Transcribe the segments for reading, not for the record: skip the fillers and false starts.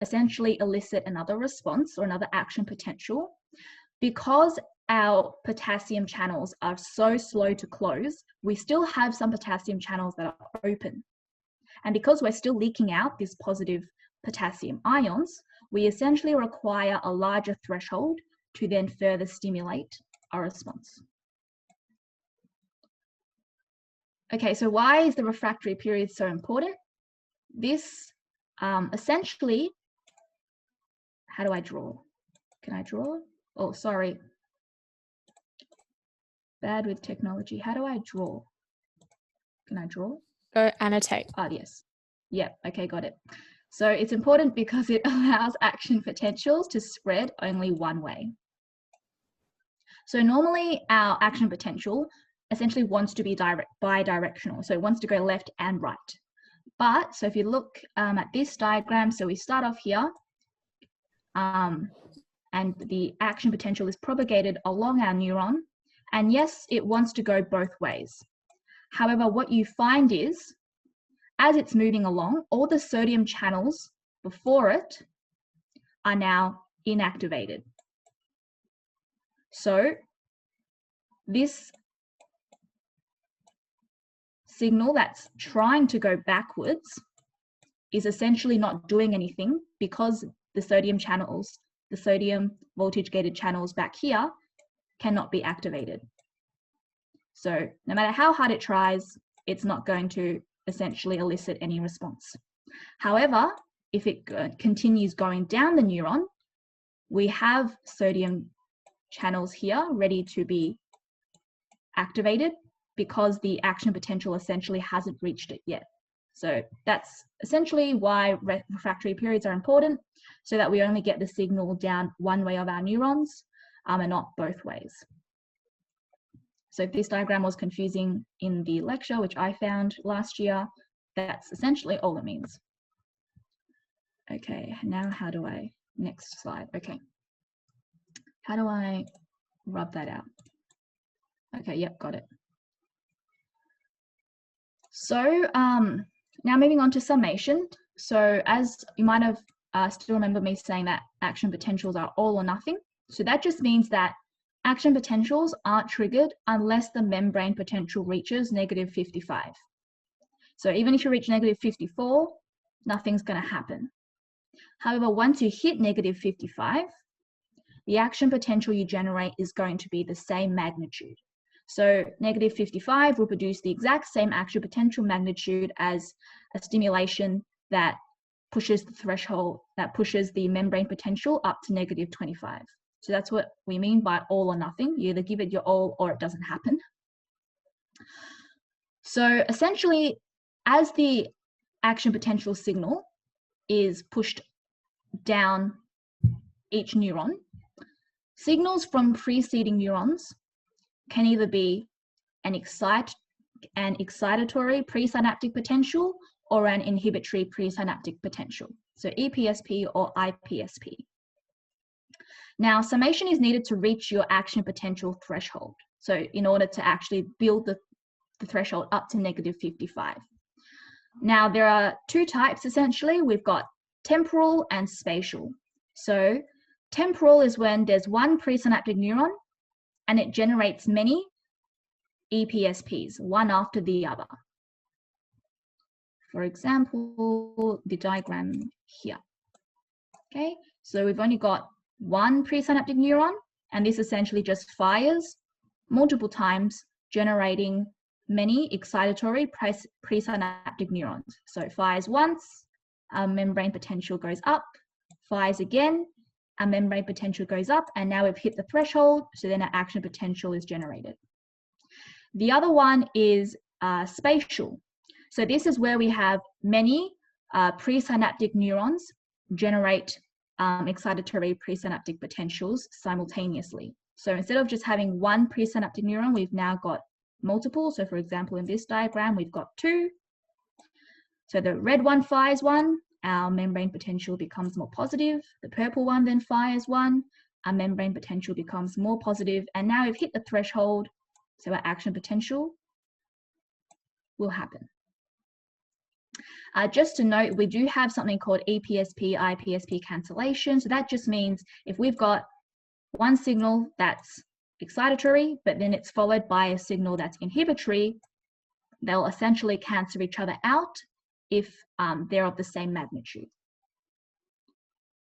essentially elicit another response or another action potential, because our potassium channels are so slow to close, we still have some potassium channels that are open. And because we're still leaking out these positive potassium ions, we essentially require a larger threshold to then further stimulate our response. Okay, so why is the refractory period so important? This essentially, how do I draw? Can I draw? Oh, sorry. Bad with technology. How do I draw? Can I draw? Go annotate. Ah, yes. Yep, okay, got it. So it's important because it allows action potentials to spread only one way. So normally our action potential essentially wants to be bidirectional. So it wants to go left and right. But, so if you look at this diagram, so we start off here, and the action potential is propagated along our neuron. And yes, it wants to go both ways. However, what you find is, as it's moving along, all the sodium channels before it are now inactivated. So this signal that's trying to go backwards is essentially not doing anything because the sodium channels, the sodium voltage gated channels back here cannot be activated. So no matter how hard it tries, it's not going to essentially elicit any response. However, if it continues going down the neuron, we have sodium channels here ready to be activated because the action potential essentially hasn't reached it yet. So that's essentially why refractory periods are important, so that we only get the signal down one way of our neurons and not both ways. So if this diagram was confusing in the lecture, which I found last year, that's essentially all it means. Okay, now how do I, next slide, okay. How do I rub that out? Okay, yep, got it. So now moving on to summation. So as you might have still remember me saying that action potentials are all or nothing. So that just means that action potentials aren't triggered unless the membrane potential reaches -55. So even if you reach -54, nothing's going to happen. However, once you hit -55, the action potential you generate is going to be the same magnitude. So -55 will produce the exact same action potential magnitude as a stimulation that pushes the threshold, that pushes the membrane potential up to -25. So that's what we mean by all or nothing. You either give it your all or it doesn't happen. So essentially, as the action potential signal is pushed down each neuron, signals from preceding neurons can either be an excitatory presynaptic potential or an inhibitory presynaptic potential. So EPSP or IPSP. Now, summation is needed to reach your action potential threshold. So in order to actually build the threshold up to -55. Now, there are two types essentially. We've got temporal and spatial. So temporal is when there's one presynaptic neuron and it generates many EPSPs, one after the other. For example, the diagram here. Okay, so we've only got one presynaptic neuron, and this essentially just fires multiple times, generating many excitatory presynaptic neurons. So it fires once, a membrane potential goes up, fires again, a membrane potential goes up, and now we've hit the threshold, so then an action potential is generated. The other one is spatial. So this is where we have many presynaptic neurons generate excitatory presynaptic potentials simultaneously. So instead of just having one presynaptic neuron, we've now got multiple. So for example, in this diagram, we've got two. So the red one fires one, our membrane potential becomes more positive. The purple one then fires one, our membrane potential becomes more positive. And now we've hit the threshold, so our action potential will happen. Just to note, we do have something called EPSP, IPSP cancellation. So that just means if we've got one signal that's excitatory, but then it's followed by a signal that's inhibitory, they'll essentially cancel each other out if they're of the same magnitude.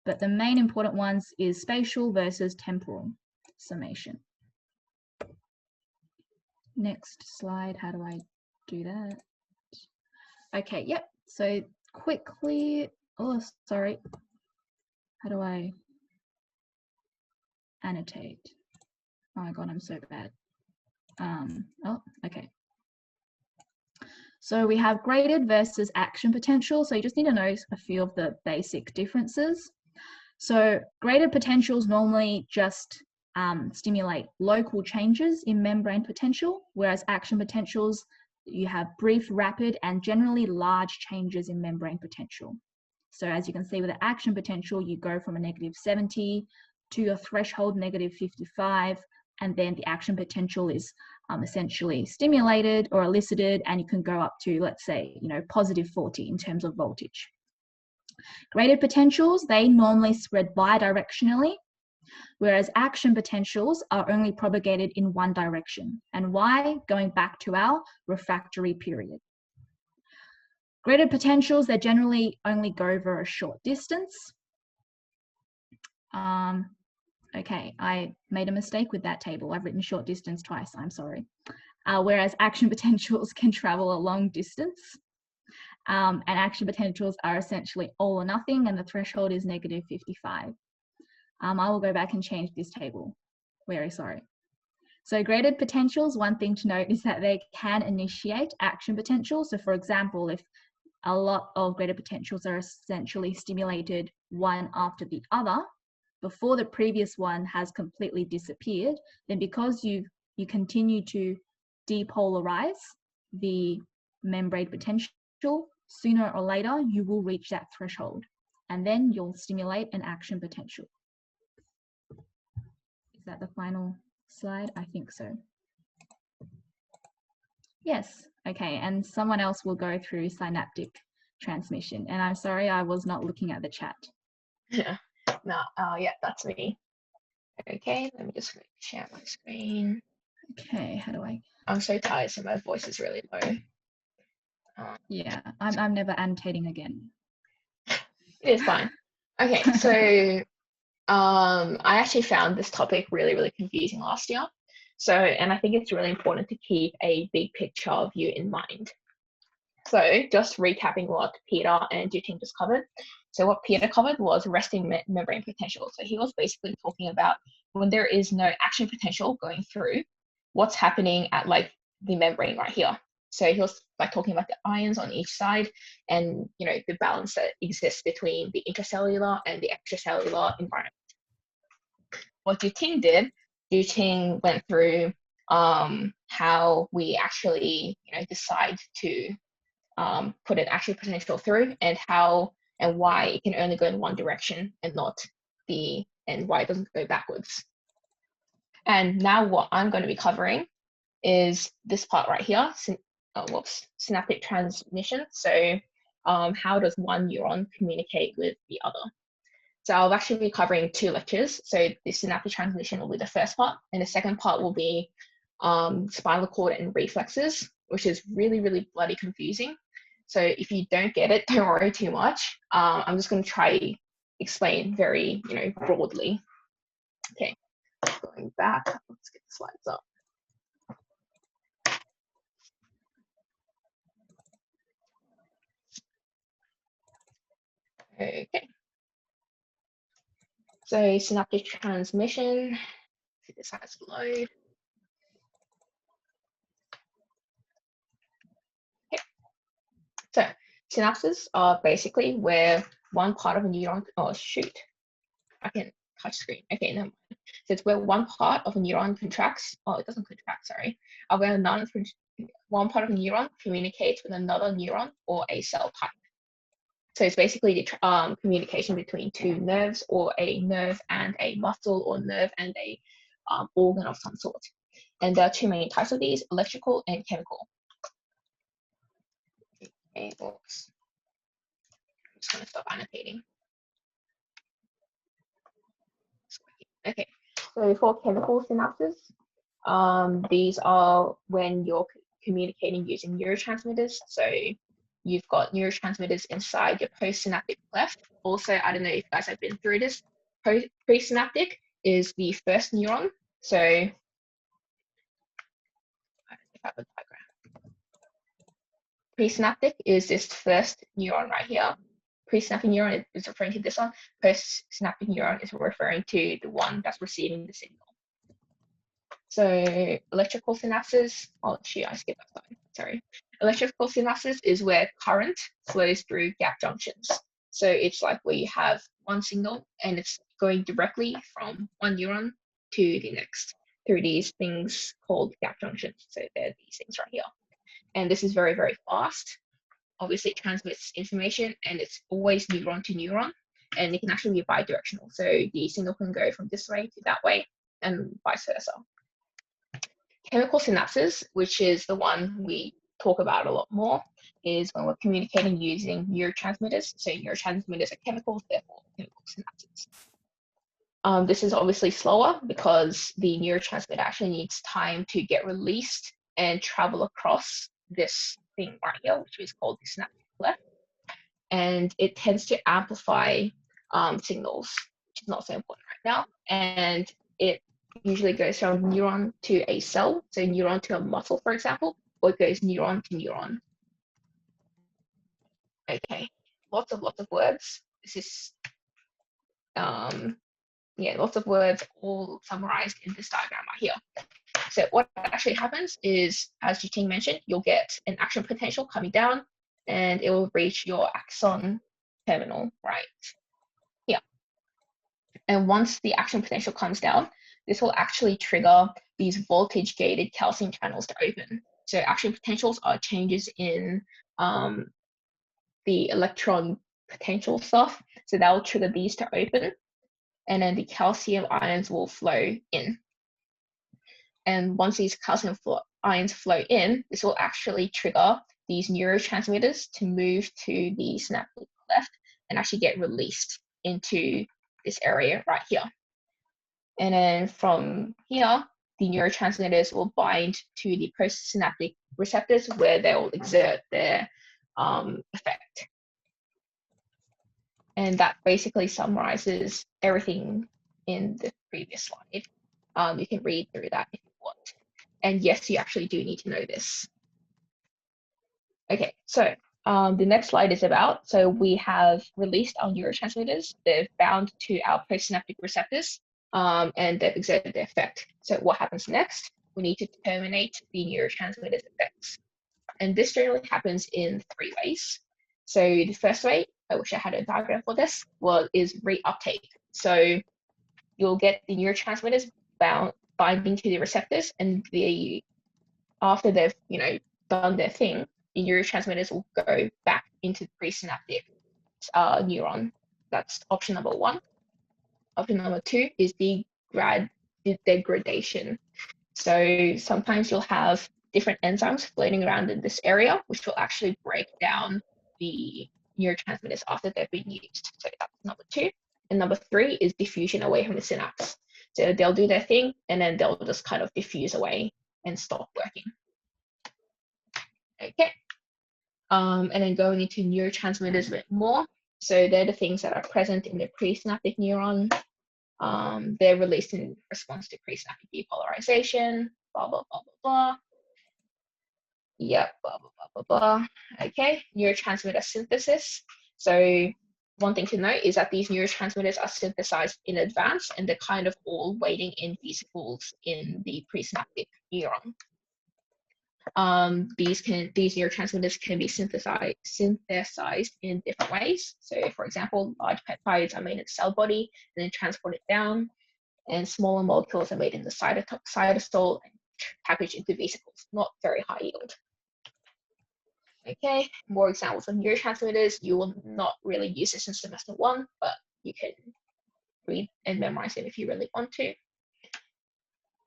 But the main important ones is spatial versus temporal summation. Next slide, how do I do that? Okay, yep, so quickly, oh, sorry. How do I annotate? Oh my God, I'm so bad. Oh, okay. So we have graded versus action potential. So you just need to know a few of the basic differences. So graded potentials normally just stimulate local changes in membrane potential, whereas action potentials, you have brief, rapid, and generally large changes in membrane potential. So as you can see with the action potential, you go from a -70 to a threshold -55, and then the action potential is essentially stimulated or elicited, and you can go up to, let's say, +40 in terms of voltage. Graded potentials, they normally spread bidirectionally, whereas action potentials are only propagated in one direction. And why? Going back to our refractory period. Graded potentials, they generally only go over a short distance. Okay, I made a mistake with that table. I've written short distance twice, I'm sorry. Whereas action potentials can travel a long distance. And action potentials are essentially all or nothing, and the threshold is -55. I will go back and change this table. Very sorry. So graded potentials, one thing to note is that they can initiate action potentials. So for example, if a lot of graded potentials are essentially stimulated one after the other, before the previous one has completely disappeared, then because you continue to depolarize the membrane potential, sooner or later you will reach that threshold, and then you'll stimulate an action potential. Is that the final slide? I think so. Yes, okay, and someone else will go through synaptic transmission. And I'm sorry, I was not looking at the chat. Yeah, no, yeah, that's me. Okay, let me just share my screen. Okay, how do I? I'm so tired, so my voice is really low. Yeah, I'm never annotating again. It is fine. Okay, so I actually found this topic really, really confusing last year. So, and I think it's really important to keep a big picture view in mind. So just recapping what Peter and Duting just covered. So what Peter covered was resting membrane potential. So he was basically talking about when there is no action potential going through, what's happening at like the membrane right here. So he was like talking about the ions on each side and the balance that exists between the intracellular and the extracellular environment. What Duting did, Duting went through how we actually decide to put an action potential through, and how and why it can only go in one direction and why it doesn't go backwards. And now what I'm going to be covering is this part right here, synaptic transmission. So how does one neuron communicate with the other? So I'll actually be covering 2 lectures. So the synaptic transmission will be the first part, and the second part will be spinal cord and reflexes, which is really, really bloody confusing. So if you don't get it, don't worry too much. I'm just going to try explain very, broadly. Okay, going back, let's get the slides up. Okay. So synaptic transmission, see this has to load. Okay. So synapses are basically where one part of a neuron, I can touch screen. Okay, never mind. So it's where one part of a neuron contracts. Oh, it doesn't contract, sorry. Where one part of a neuron communicates with another neuron or a cell type. So it's basically the communication between 2 nerves, or a nerve and a muscle, or nerve and a organ of some sort. And there are 2 main types of these: electrical and chemical. Okay, oops. just going to stop annotating. Okay, so for chemical synapses, these are when you're communicating using neurotransmitters. So you've got neurotransmitters inside your postsynaptic cleft. Also, I don't know if you guys have been through this. Presynaptic is the first neuron. So I have a diagram. Presynaptic is this first neuron right here. Presynaptic neuron is referring to this one. Postsynaptic neuron is referring to the one that's receiving the signal. So electrical synapses, oh shoot, I skipped that slide, sorry. Electrical synapses is where current flows through gap junctions. So it's like where you have one signal and it's going directly from one neuron to the next through these things called gap junctions. So they're these things right here. And this is very, very fast. Obviously it transmits information and it's always neuron to neuron, and it can actually be bidirectional. So the signal can go from this way to that way and vice versa. Chemical synapses, which is the one we talk about a lot more, is when we're communicating using neurotransmitters. So neurotransmitters are chemicals, therefore chemical synapses. This is obviously slower because the neurotransmitter actually needs time to get released and travel across this thing right here, which is called the synaptic cleft. And it tends to amplify signals, which is not so important right now. And it usually goes from neuron to a cell, so neuron to a muscle, for example, or it goes neuron to neuron. Okay, lots of words. This is, yeah, lots of words all summarized in this diagram right here. So what actually happens is, as Jiting mentioned, you'll get an action potential coming down, and it will reach your axon terminal right here. And once the action potential comes down, this will actually trigger these voltage-gated calcium channels to open. So action potentials are changes in the electron potential stuff. So that will trigger these to open, and then the calcium ions will flow in. And once these calcium ions flow in, this will actually trigger these neurotransmitters to move to the synaptic cleft and actually get released into this area right here. And then from here, the neurotransmitters will bind to the postsynaptic receptors where they will exert their effect. And that basically summarizes everything in the previous slide. You can read through that if you want. And yes, you actually do need to know this. Okay, so the next slide is about, so we have released our neurotransmitters. They've bound to our postsynaptic receptors, and they've exerted their effect. So what happens next? We need to terminate the neurotransmitters' effects. And this generally happens in 3 ways. So the first way, I wish I had a diagram for this, is reuptake. So you'll get the neurotransmitters binding to the receptors, and after they've done their thing, the neurotransmitters will go back into the presynaptic neuron. That's option number 1. Option number 2 is degradation. So sometimes you'll have different enzymes floating around in this area, which will actually break down the neurotransmitters after they've been used. So that's number 2. And number 3 is diffusion away from the synapse. So they'll do their thing, and then they'll just kind of diffuse away and stop working. Okay. And then going into neurotransmitters a bit more. So they're the things that are present in the presynaptic neuron. They're released in response to presynaptic depolarization, blah, blah, blah, blah, blah. Yep, blah, blah, blah, blah, blah. Okay, neurotransmitter synthesis. So one thing to note is that these neurotransmitters are synthesized in advance, and they're kind of all waiting in vesicles in the presynaptic neuron. These neurotransmitters can be synthesized in different ways. So for example, large peptides are made in the cell body and then transported down, and smaller molecules are made in the cytosol and packaged into vesicles, not very high yield. Okay, more examples of neurotransmitters. You will not really use this in semester 1, but you can read and memorize them if you really want to.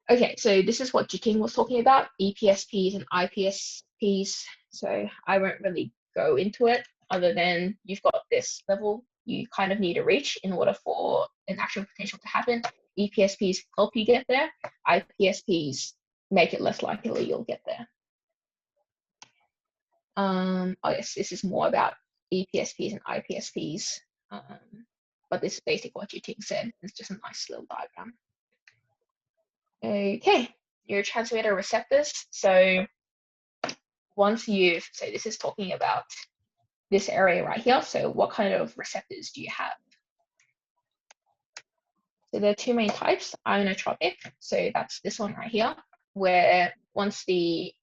Okay, so this is what Jiting was talking about, EPSPs and IPSPs. So I won't really go into it. other than you've got this level you kind of need to reach in order for an actual potential to happen. EPSPs help you get there. IPSPs make it less likely you'll get there. Oh yes, this is more about EPSPs and IPSPs. But this is basically what Yuting said. It's just a nice little diagram. Okay, neurotransmitter receptors. So this is talking about this area right here. So what kind of receptors do you have? So there are two main types, ionotropic. So that's this one right here, where once the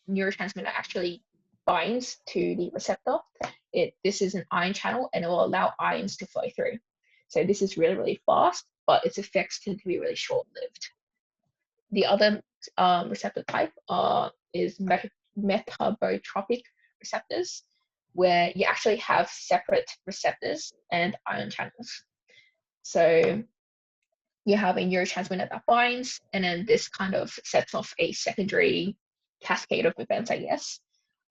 neurotransmitter actually binds to the receptor, this is an ion channel and it will allow ions to flow through. So this is really, really fast, but its effects tend to be really short-lived. The other receptor type is metabotropic receptors, where you actually have separate receptors and ion channels. So you have a neurotransmitter that binds, and then this kind of sets off a secondary cascade of events, I guess,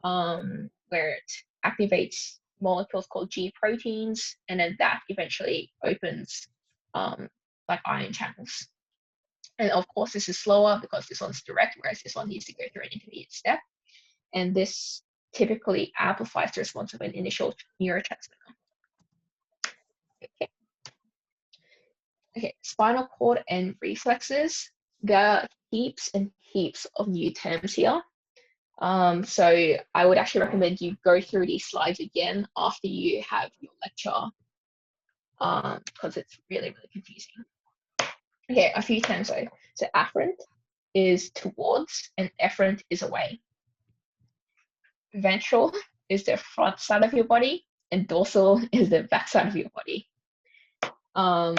where it activates molecules called G proteins, and then that eventually opens like ion channels. And of course, this is slower because this one's direct, whereas this one needs to go through an intermediate step. And this typically amplifies the response of an initial neurotransmitter. Okay, spinal cord and reflexes. There are heaps and heaps of new terms here. So I would actually recommend you go through these slides again after you have your lecture, because it's really, really confusing. Okay, a few terms though. So afferent is towards and efferent is away. Ventral is the front side of your body and dorsal is the back side of your body. I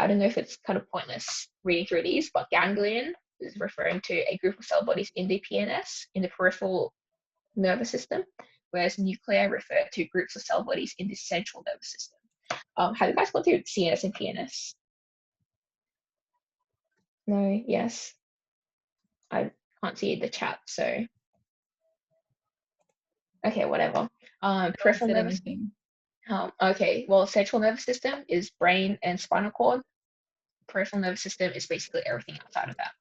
don't know if it's kind of pointless reading through these, but ganglion is referring to a group of cell bodies in the PNS, in the peripheral nervous system, whereas nuclei refer to groups of cell bodies in the central nervous system. Have you guys gone through CNS and PNS? No, yes. I can't see the chat, so. Okay, whatever. Peripheral nervous system. Okay, well, central nervous system is brain and spinal cord. Peripheral nervous system is basically everything outside of that.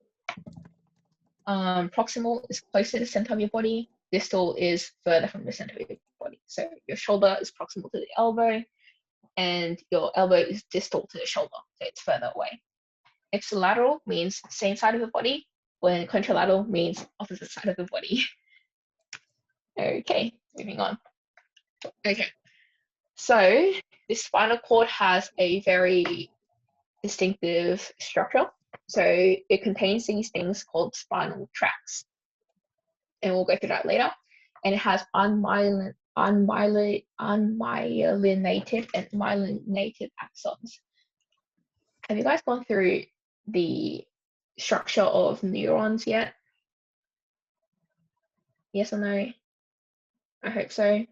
Proximal is closer to the center of your body. Distal is further from the center of your body. So your shoulder is proximal to the elbow, and your elbow is distal to the shoulder, so it's further away. Ipsilateral means same side of the body, when contralateral means opposite side of the body. Okay, moving on. Okay, so the spinal cord has a very distinctive structure. So it contains these things called spinal tracts, and we'll go through that later. And it has unmyelinated and myelinated axons. Have you guys gone through the structure of neurons yet? Yes or no? I hope so.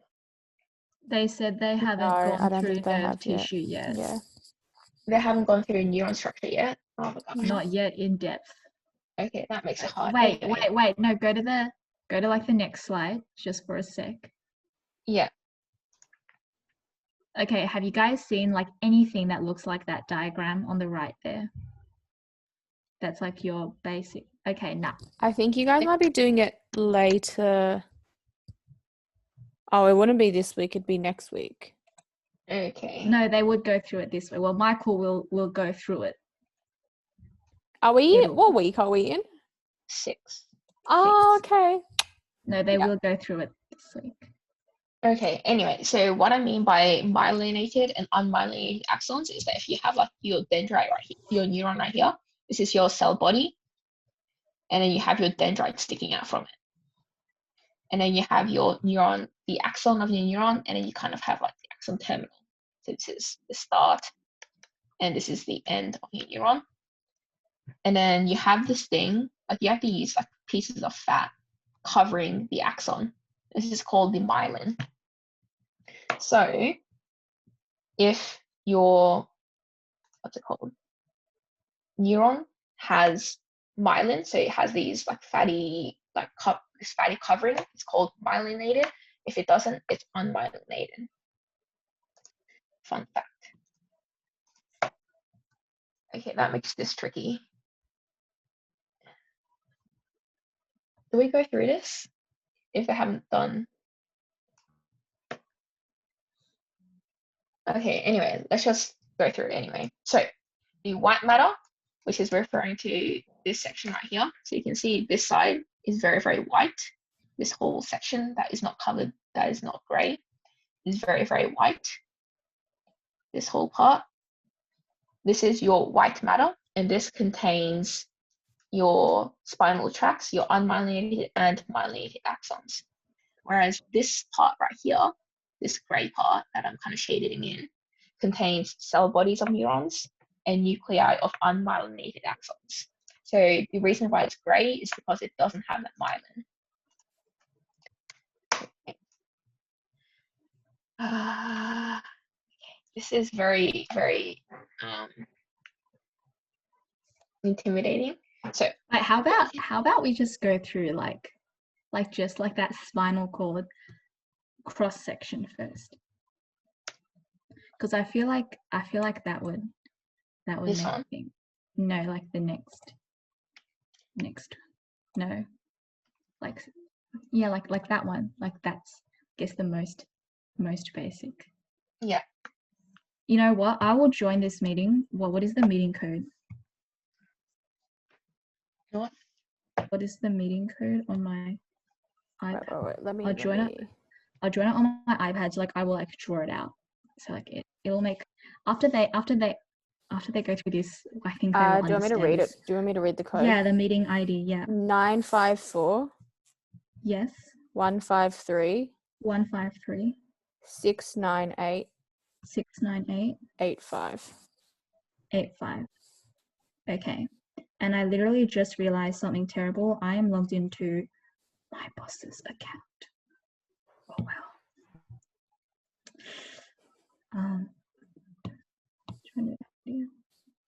They said they haven't gone through nerve tissue yet. Yeah. They haven't gone through neuron structure yet? Oh my gosh. Not yet in depth. Okay, that makes it hard. Wait. No, go to like the next slide just for a sec. Yeah. Okay, have you guys seen like anything that looks like that diagram on the right there? That's like your basic. Okay, nah. I think you guys might be doing it later. Oh, it wouldn't be this week, it'd be next week. Okay. No, they would go through it this way. Well, Michael will go through it. Are we in? What week are we in? 6. Oh, okay. No, they will go through it this week. Okay, anyway, so what I mean by myelinated and unmyelinated axons is that if you have like your dendrite right here, your neuron right here, this is your cell body, and then you have your dendrite sticking out from it. And then you have your neuron, the axon of your neuron, and then you kind of have like the axon terminal. So this is the start, and this is the end of your neuron. And then you have this thing, like you have to use like pieces of fat covering the axon. This is called the myelin. So if your, neuron has myelin, so it has these like fatty, this fatty covering, it's called myelinated. If it doesn't, it's unmyelinated. Fun fact. Okay, that makes this tricky. Do we go through this? If I haven't done. Okay, anyway, let's just go through it anyway. So the white matter, which is referring to this section right here. So you can see this side is very, very white. This whole section that is not covered, that is not gray, is very, very white. This whole part. This is your white matter, and this contains your spinal tracts, your unmyelinated and myelinated axons. Whereas this part right here, this gray part that I'm kind of shading in, contains cell bodies of neurons and nuclei of unmyelinated axons. So the reason why it's gray is because it doesn't have that myelin. Okay. This is very, very intimidating. So how about we just go through like just like that spinal cord cross section first, because I feel like that would this make one? me think. No, like the next no, like yeah, like that one, like that's I guess the most basic. Yeah. You know what, I will join this meeting. What is the meeting code? What is the meeting code on my iPad? Wait, let me. I'll join it on my iPad. So like I will like draw it out. So like it'll make after they go through this, I think they will do you want me to read this. it? Do you want me to read the code? Yeah, the meeting ID. Yeah. 954. Yes. 153. 153. 698. 698. 85. 85. Okay. And I literally just realized something terrible. I am logged into my boss's account. Oh wow.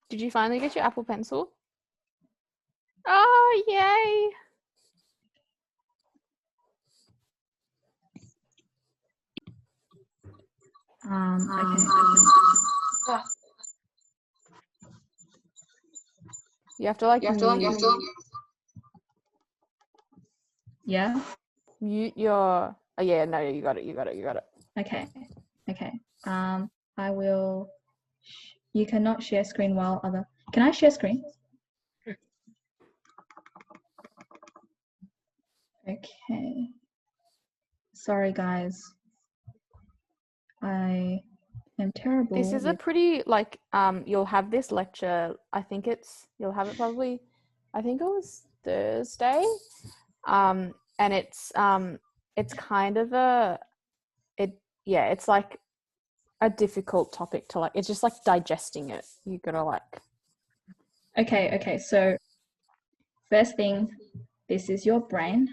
Did you finally get your Apple Pencil? Oh, yay! Okay. You have to like Yeah. mute your. Oh yeah, no, you got it. Okay. I will. You cannot share screen while other. Can I share screen? Okay. Sorry, guys. I am terrible. This is a pretty like you'll have this lecture. I think you'll have it probably. I think it was Thursday. And it's kind of it's like a difficult topic to like. It's just like digesting it. You gotta like. Okay. So first thing, this is your brain.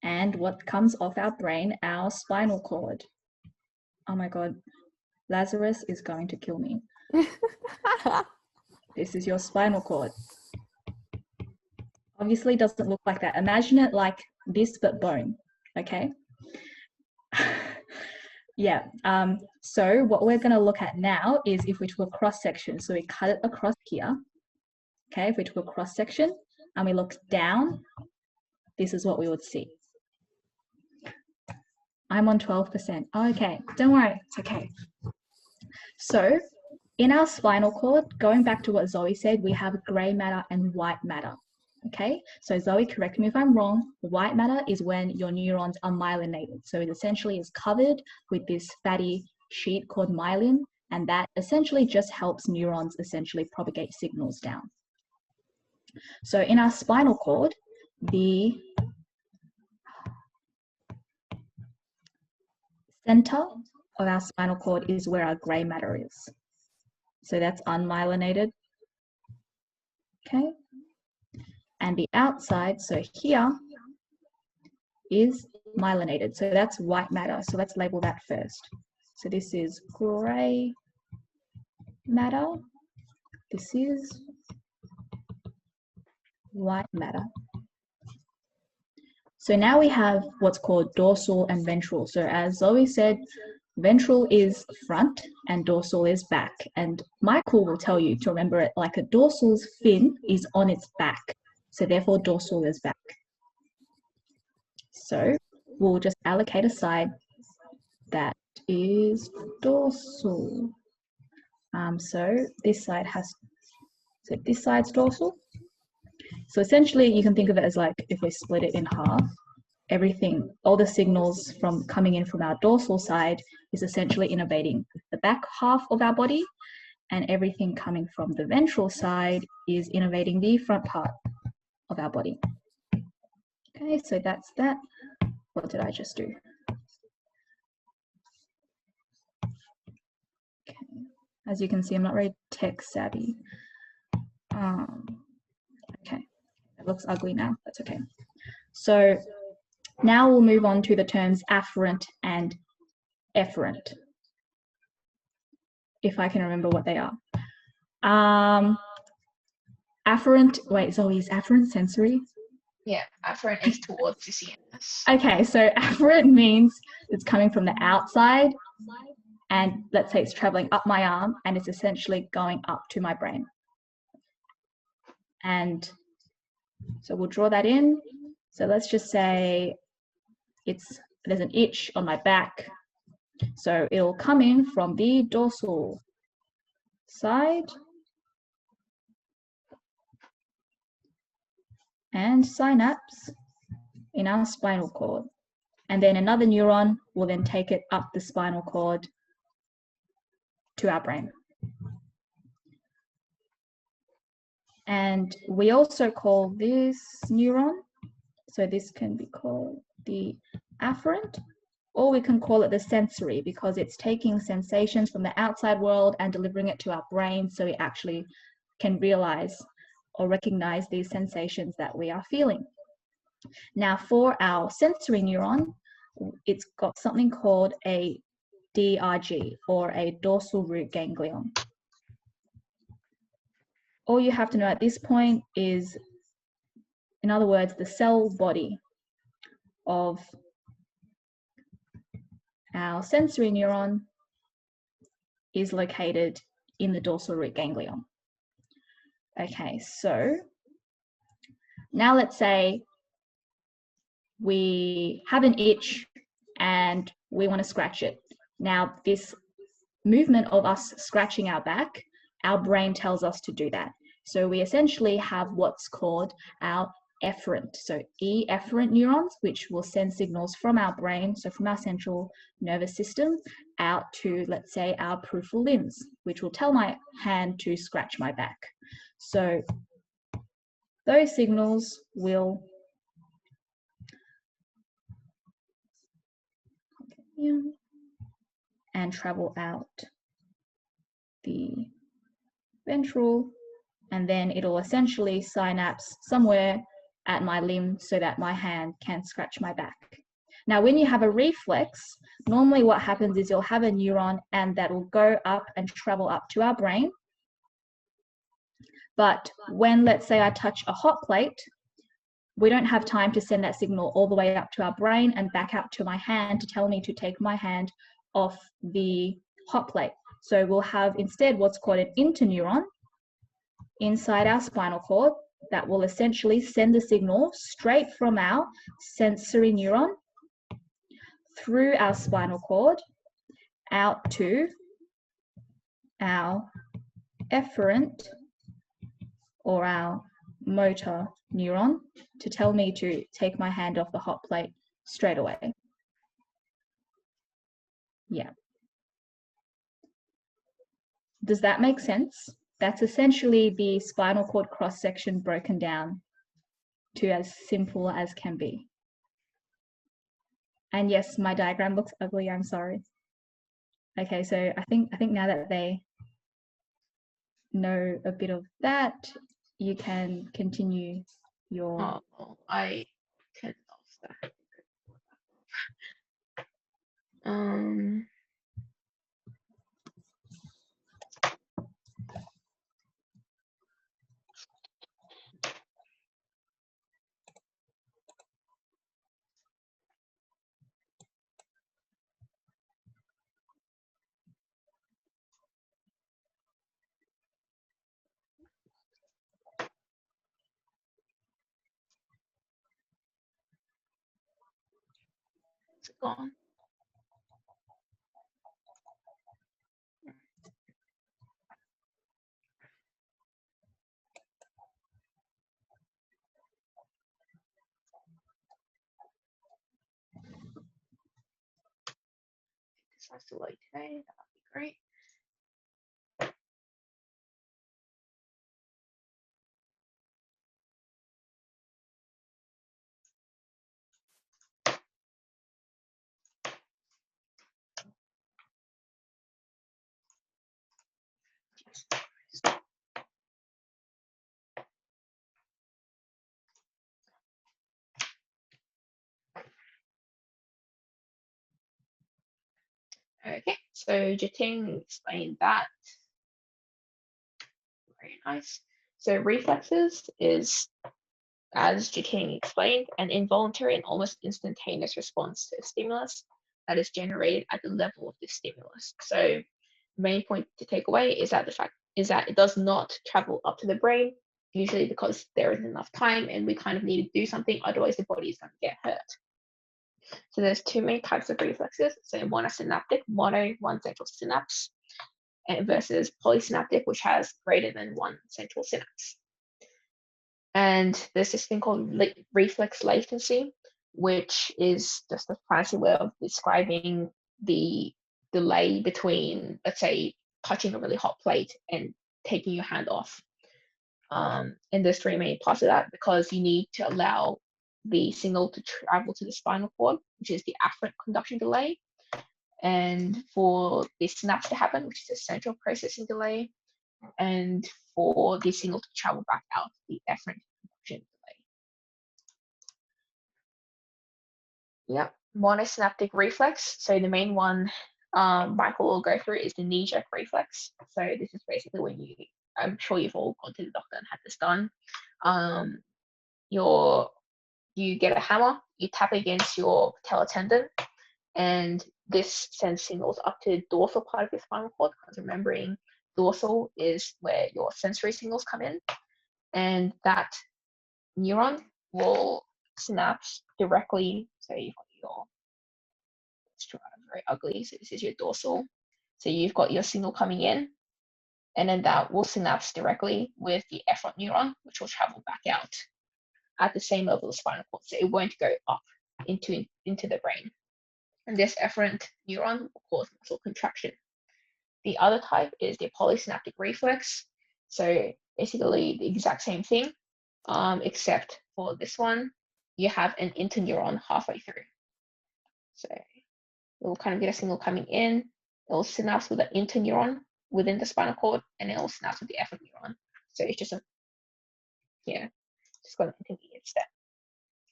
And what comes off our brain, our spinal cord. Oh my God, Lazarus is going to kill me. This is your spinal cord. Obviously it doesn't look like that. Imagine it like this, but bone, okay? Yeah, so what we're gonna look at now is if we took a cross section. So we cut it across here, okay? If we took a cross section and we looked down, this is what we would see. I'm on 12%. Oh, okay, don't worry, it's okay. So in our spinal cord, going back to what Zoe said, we have gray matter and white matter. Okay, so Zoe, correct me if I'm wrong. White matter is when your neurons are myelinated. So it essentially is covered with this fatty sheet called myelin, and that essentially just helps neurons essentially propagate signals down. So in our spinal cord, the center of our spinal cord is where our gray matter is. So that's unmyelinated. Okay. And the outside, so here, is myelinated. So that's white matter. So let's label that first. So this is gray matter. This is white matter. So now we have what's called dorsal and ventral. So as Zoe said, ventral is front and dorsal is back. And Michael will tell you to remember it like a dorsal's fin is on its back. So therefore dorsal is back. So we'll just allocate a side that is dorsal. So this side's dorsal. So essentially you can think of it as like if we split it in half, all the signals from coming in from our dorsal side is essentially innervating the back half of our body, and everything coming from the ventral side is innervating the front part of our body. Okay, so that's that. What did I just do? Okay. As you can see, I'm not very tech savvy. Okay, it looks ugly now, that's okay. So now we'll move on to the terms afferent and efferent, if I can remember what they are. Afferent, wait, Zoe, is afferent sensory? Yeah, afferent is towards the CNS. Okay, so afferent means it's coming from the outside, and let's say it's traveling up my arm, and it's essentially going up to my brain. And so we'll draw that in. So let's just say there's an itch on my back. So it'll come in from the dorsal side and synapse in our spinal cord. And then another neuron will then take it up the spinal cord to our brain. And we also call this neuron, so this can be called the afferent, or we can call it the sensory because it's taking sensations from the outside world and delivering it to our brain so it actually can realize or recognize these sensations that we are feeling. Now for our sensory neuron, it's got something called a DRG, or a dorsal root ganglion. All you have to know at this point is, in other words, the cell body of our sensory neuron is located in the dorsal root ganglion. Okay, so now let's say we have an itch and we want to scratch it. Now this movement of us scratching our back, our brain tells us to do that. So we essentially have what's called our efferent, so efferent neurons, which will send signals from our brain, so from our central nervous system, out to, let's say, our peripheral limbs, which will tell my hand to scratch my back. So those signals will and travel out the ventral, and then it'll essentially synapse somewhere at my limb so that my hand can scratch my back. Now, when you have a reflex, normally what happens is you'll have a neuron and that will go up and travel up to our brain. But when, let's say, I touch a hot plate, we don't have time to send that signal all the way up to our brain and back out to my hand to tell me to take my hand off the hot plate. So we'll have instead what's called an interneuron inside our spinal cord that will essentially send the signal straight from our sensory neuron through our spinal cord out to our efferent or our motor neuron to tell me to take my hand off the hot plate straight away. Yeah. Does that make sense? That's essentially the spinal cord cross-section broken down to as simple as can be. And yes, my diagram looks ugly, I'm sorry. Okay, so I think now that they know a bit of that, you can continue your... Oh, I can lost that. gone? This has to load today. That would be great. Okay, so Jiting explained that. Very nice. So reflexes is, as Jiting explained, an involuntary and almost instantaneous response to a stimulus that is generated at the level of the stimulus. So the main point to take away is that it does not travel up to the brain, usually because there isn't enough time and we kind of need to do something, otherwise the body is going to get hurt. So there's two main types of reflexes. So monosynaptic, mono, one central synapse, versus polysynaptic, which has greater than one central synapse. And there's this thing called reflex latency, which is just a fancy way of describing the delay between, let's say, touching a really hot plate and taking your hand off. And there's three main parts of that, because you need to allow the signal to travel to the spinal cord, which is the afferent conduction delay, and for the synapse to happen, which is a central processing delay, and for the signal to travel back out, the efferent conduction delay. Yep, monosynaptic reflex. So the main one Michael will go through is the knee-jerk reflex. So this is basically when I'm sure you've all gone to the doctor and had this done. You get a hammer, you tap against your patellar tendon, and this sends signals up to the dorsal part of your spinal cord, because remembering dorsal is where your sensory signals come in, and that neuron will synapse directly. So you've got your, let's try very ugly, so this is your dorsal. So you've got your signal coming in, and then that will synapse directly with the efferent neuron, which will travel back out at the same level of the spinal cord. So it won't go up into the brain. And this efferent neuron will cause muscle contraction. The other type is the polysynaptic reflex. So basically the exact same thing, except for this one, you have an interneuron halfway through. So you'll kind of get a signal coming in, it will synapse with an interneuron within the spinal cord, and it will synapse with the efferent neuron. So it's just just got an intermediate step.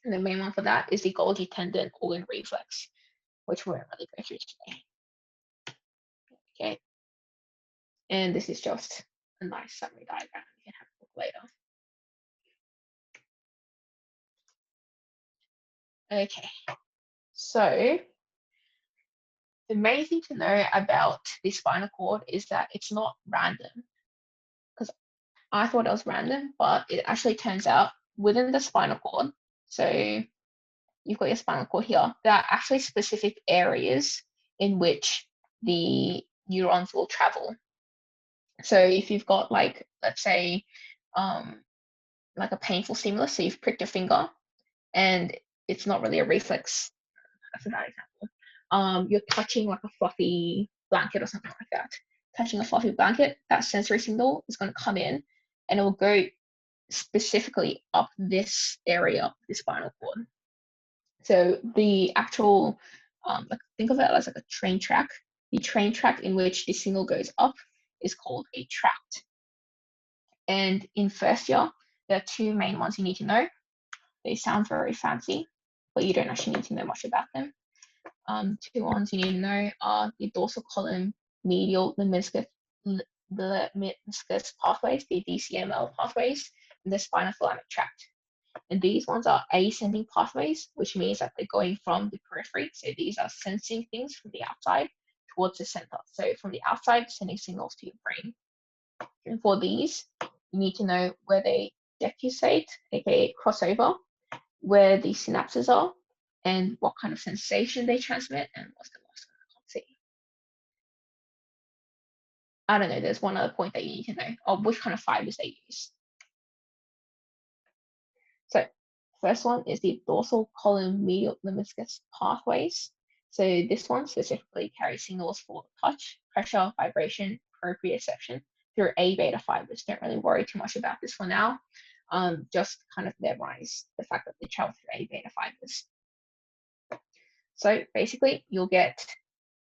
And the main one for that is the Golgi tendon organ reflex, which we won't really go through today. Okay. And this is just a nice summary diagram. You can have a look later. Okay. So the main thing to know about the spinal cord is that it's not random. Because I thought it was random, but it actually turns out within the spinal cord, so you've got your spinal cord here, there are actually specific areas in which the neurons will travel. So if you've got, like, let's say, like a painful stimulus, so you've pricked your finger and it's not really a reflex, that's a bad example. You're touching like a fluffy blanket or something like that. Touching a fluffy blanket, that sensory signal is going to come in and it will go specifically up this area of the spinal cord. So the actual, like, think of it as like a train track. The train track in which the signal goes up is called a tract. And in first year, there are two main ones you need to know. They sound very fancy, but you don't actually need to know much about them. Two ones you need to know are the dorsal column medial lemniscus pathways, the DCML pathways, and the spinothalamic tract. And these ones are ascending pathways, which means that they're going from the periphery. So these are sensing things from the outside towards the center. So from the outside, sending signals to your brain. And for these, you need to know where they decussate, aka crossover, where the synapses are, and what kind of sensation they transmit. And what's the last one? I can't see. I don't know. There's one other point that you need to know, or which kind of fibers they use. So first one is the dorsal column medial lemniscus pathways. So this one specifically carries signals for touch, pressure, vibration, proprioception through A beta fibers. Don't really worry too much about this for now. Just kind of memorize the fact that they travel through A beta fibers. So basically you'll get,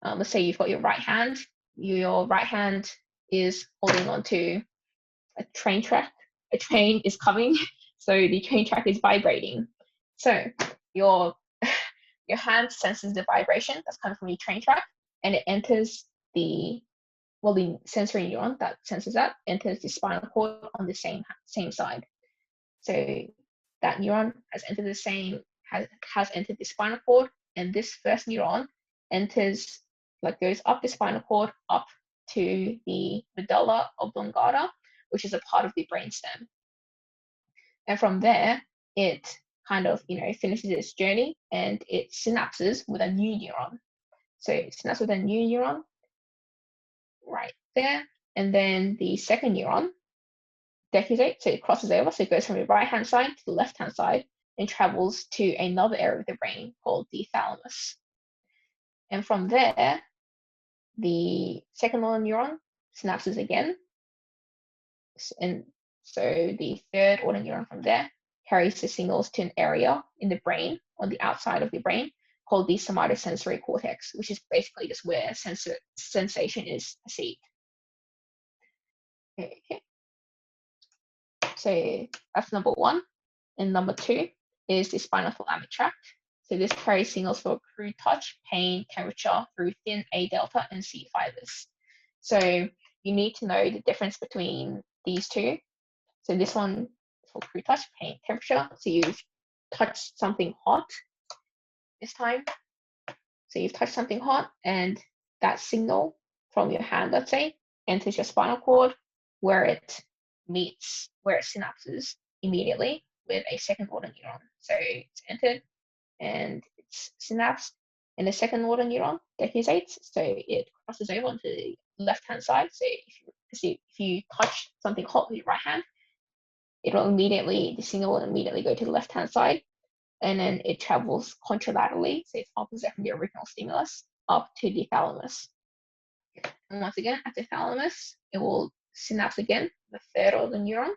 let's say you've got your right hand. Your right hand is holding onto a train track. A train is coming, so the train track is vibrating. So your hand senses the vibration that's coming from your train track, and it enters the sensory neuron that senses that enters the spinal cord on the same side. So that neuron has entered the spinal cord, and this first neuron enters, goes up the spinal cord up to the medulla oblongata, which is a part of the brainstem. And from there, it kind of, finishes its journey and it synapses with a new neuron. So it synapses with a new neuron right there. And then the second neuron decussate, so it crosses over, so it goes from the right-hand side to the left-hand side and travels to another area of the brain called the thalamus. And from there, the second neuron synapses again. And so the third order neuron from there carries the signals to an area in the brain, on the outside of the brain, called the somatosensory cortex, which is basically just where sensation is perceived. Okay. So that's number one. And number two is the spinothalamic tract. So this carries signals for crude touch, pain, temperature through thin A delta and C fibers. So you need to know the difference between these two. So this one is for crude touch, pain, temperature. So you've touched something hot this time. So you've touched something hot, and that signal from your hand, let's say, enters your spinal cord, where it synapses immediately with a second order neuron. So it's entered and it's synapsed, and the second order neuron decussates, so it crosses over onto the left-hand side. So if you touch something hot with your right hand, the signal will immediately go to the left-hand side, and then it travels contralaterally, so it's opposite from the original stimulus, up to the thalamus. And once again, at the thalamus, it will synapse again, the third order neuron,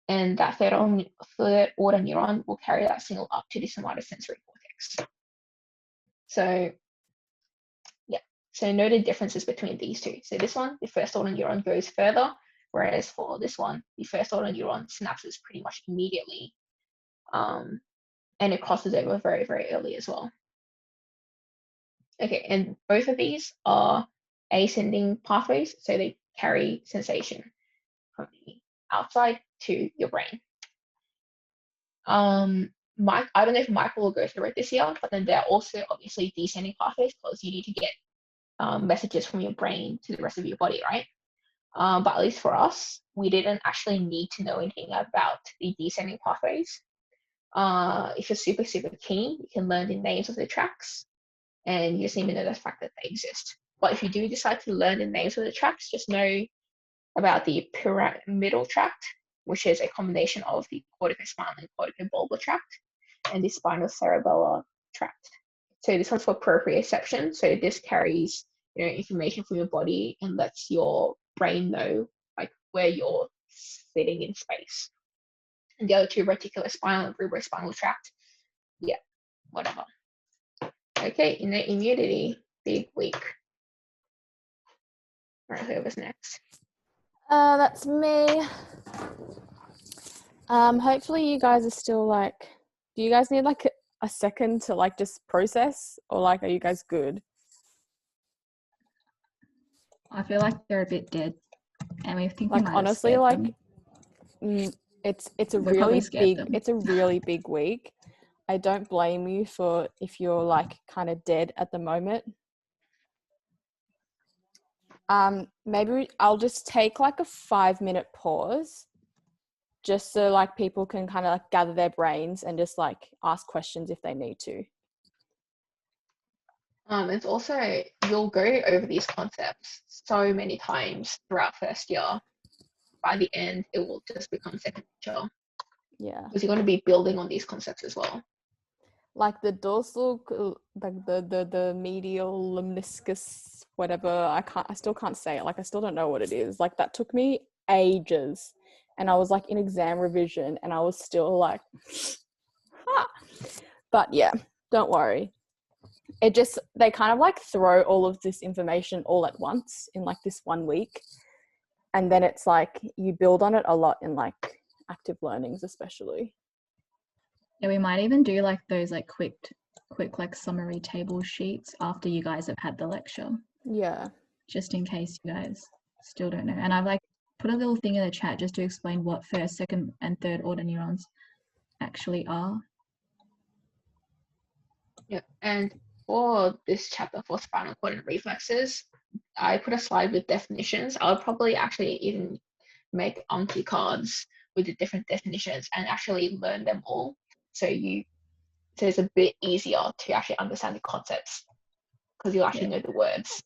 and that third order neuron will carry that signal up to the somatosensory cortex. So yeah, so know the differences between these two. So this one, the first order neuron goes further, whereas for this one, the first order neuron synapses pretty much immediately, and it crosses over very, very early as well. Okay, and both of these are ascending pathways, so they carry sensation from the outside to your brain. I don't know if Michael will go through it this year, but then there are also obviously descending pathways, because you need to get messages from your brain to the rest of your body, right? But at least for us, we didn't actually need to know anything about the descending pathways. If you're super, super keen, you can learn the names of the tracks, and you just need to know the fact that they exist. But if you do decide to learn the names of the tracks, just know about the pyramidal tract, which is a combination of the corticospinal and corticobulbar tract, and the spinocerebellar tract. So this one's for proprioception. So this carries, information from your body and lets your brain know where you're sitting in space. And the other two, reticulospinal and cerebrospinal tract, yeah, whatever. Okay, innate immunity, big week. All right, whoever's next. That's me. Hopefully you guys are still do you guys need a second to just process, or are you guys good? I feel like they're a bit dead, and we think we might honestly, it's a really big week. I don't blame you for if you're kind of dead at the moment. Maybe I'll just take a 5-minute pause, just so people can kind of gather their brains and just ask questions if they need to. It's also, you'll go over these concepts so many times throughout first year. By the end, it will just become second nature. Yeah. Because you're going to be building on these concepts as well. Like the dorsal, like the medial lemniscus, whatever. I still can't say it. Like I still don't know what it is. Like that took me ages, and I was like in exam revision, and I was still like, ha. But yeah, don't worry. It just, they kind of like throw all of this information all at once in like this 1 week, and then it's like you build on it a lot in like active learnings, especially. Yeah, we might even do like those like quick like summary table sheets after you guys have had the lecture, Yeah. just in case you guys still don't know. And I've like put a little thing in the chat just to explain what first, second, and third order neurons actually are. Yeah, and for this chapter for spinal cord and reflexes, I put a slide with definitions. I would probably actually even make Anki cards with the different definitions and actually learn them all. So it's a bit easier to actually understand the concepts because you'll actually know the words.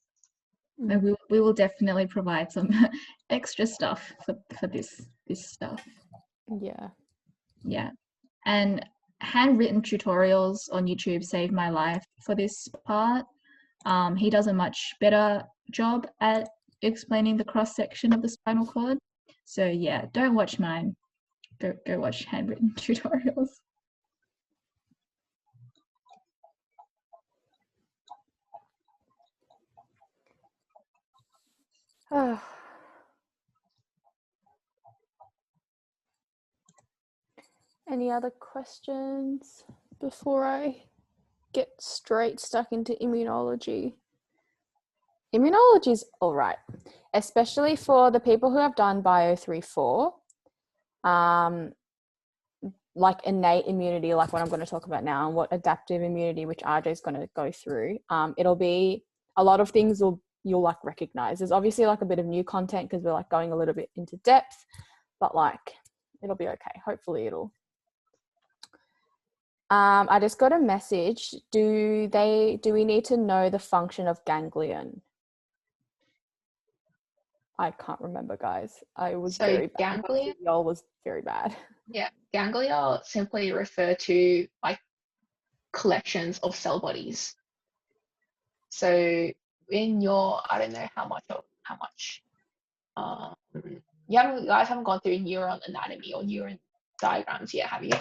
And we will definitely provide some extra stuff for this stuff. Yeah. Yeah. And handwritten tutorials on YouTube saved my life for this part. He does a much better job at explaining the cross section of the spinal cord. So yeah, don't watch mine. Go watch handwritten tutorials. Any other questions before I get straight stuck into immunology? Immunology is all right, especially for the people who have done Bio 3-4, like innate immunity, like what I'm going to talk about now, and what adaptive immunity, which RJ is going to go through. It'll be a lot of things you'll like recognize. There's obviously like a bit of new content because we're like going a little bit into depth, but like it'll be okay. Hopefully it'll. I just got a message. Do we need to know the function of ganglion? I can't remember, guys. I was So very bad. ganglion? Y'all was very bad. Yeah, ganglia simply refer to like collections of cell bodies. So in your, I don't know how much, you guys haven't gone through neuron anatomy or neuron diagrams yet, have you?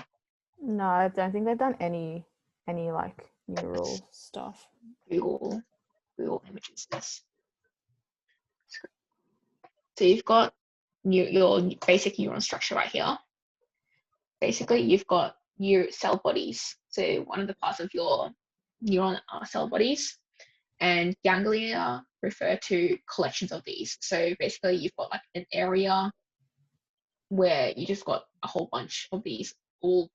No, I don't think they've done any like neural stuff. Google images this. So you've got your basic neuron structure right here. Basically, you've got your cell bodies. So one of the parts of your neuron are cell bodies, and ganglia refer to collections of these. So basically, you've got like an area where you just got a whole bunch of these all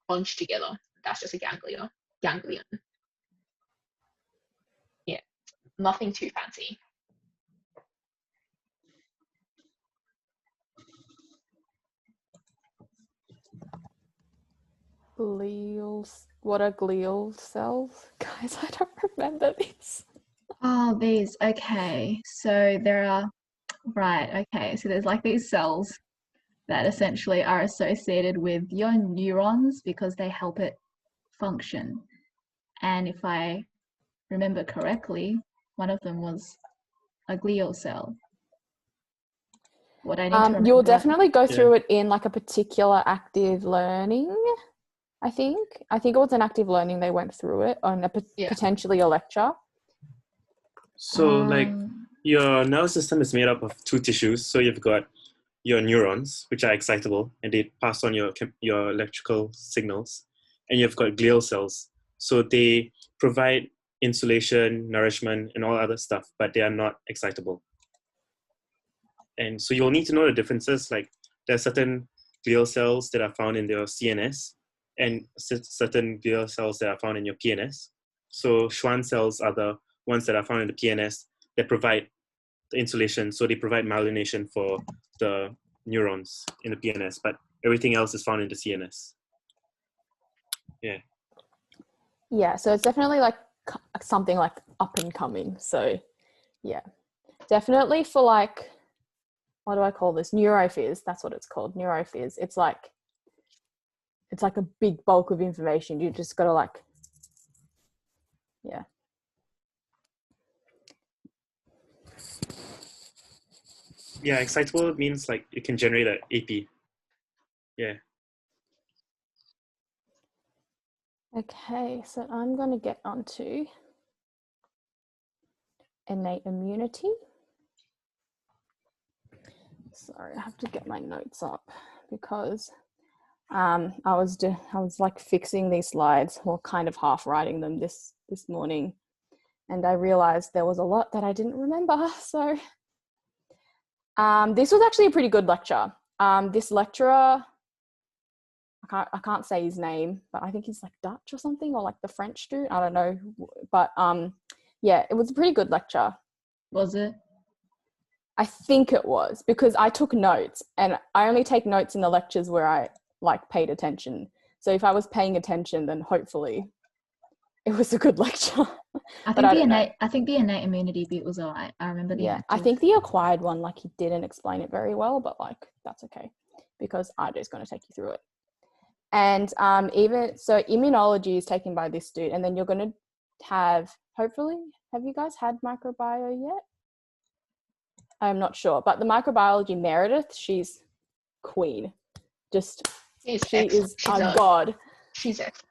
bunched together. That's just a ganglion. Yeah, nothing too fancy. What are glial cells? Guys, I don't remember this. Oh, these. Okay. So there are, right. Okay. So there's like these cells that essentially are associated with your neurons because they help it function. And if I remember correctly, one of them was a glial cell. What I need to remember. You'll definitely go through it in like a particular active learning. I think it was an active learning. They went through it on potentially a lecture. So like your nervous system is made up of two tissues. So you've got your neurons, which are excitable, and they pass on your electrical signals. And you've got glial cells. So they provide insulation, nourishment, and all other stuff, but they are not excitable. And so you'll need to know the differences. Like there are certain glial cells that are found in your CNS and certain glial cells that are found in your PNS. So Schwann cells are the ones that are found in the PNS that provide the insulation. So they provide myelination for the neurons in the PNS, but everything else is found in the CNS. Yeah. Yeah, so it's definitely like something like up and coming. So yeah, definitely for like, what do I call this? Neurophys. That's what it's called. Neurophys. It's like a big bulk of information. You just got to like, yeah. Yeah, excitable means like you can generate an AP. Yeah. Okay, so I'm going to get onto innate immunity. Sorry, I have to get my notes up because I was like fixing these slides, or kind of half writing them this morning, and I realized there was a lot that I didn't remember. So this was actually a pretty good lecture. This lecturer, I can't say his name, but I think he's like Dutch or something, or like the French student. I don't know, but yeah, it was a pretty good lecture. Was it? I think it was, because I took notes, and I only take notes in the lectures where I like paid attention. So if I was paying attention, then hopefully it was a good lecture. I think the innate immunity bit was alright. I remember the Yeah, I active. think the acquired one, like, he didn't explain it very well, but like that's okay because Arjo's going to take you through it. And even so, immunology is taken by this dude, and then you're going to have, hopefully, have you guys had microbiome yet? I'm not sure, but the microbiology Meredith, she's queen. Just she is a god. She's excellent.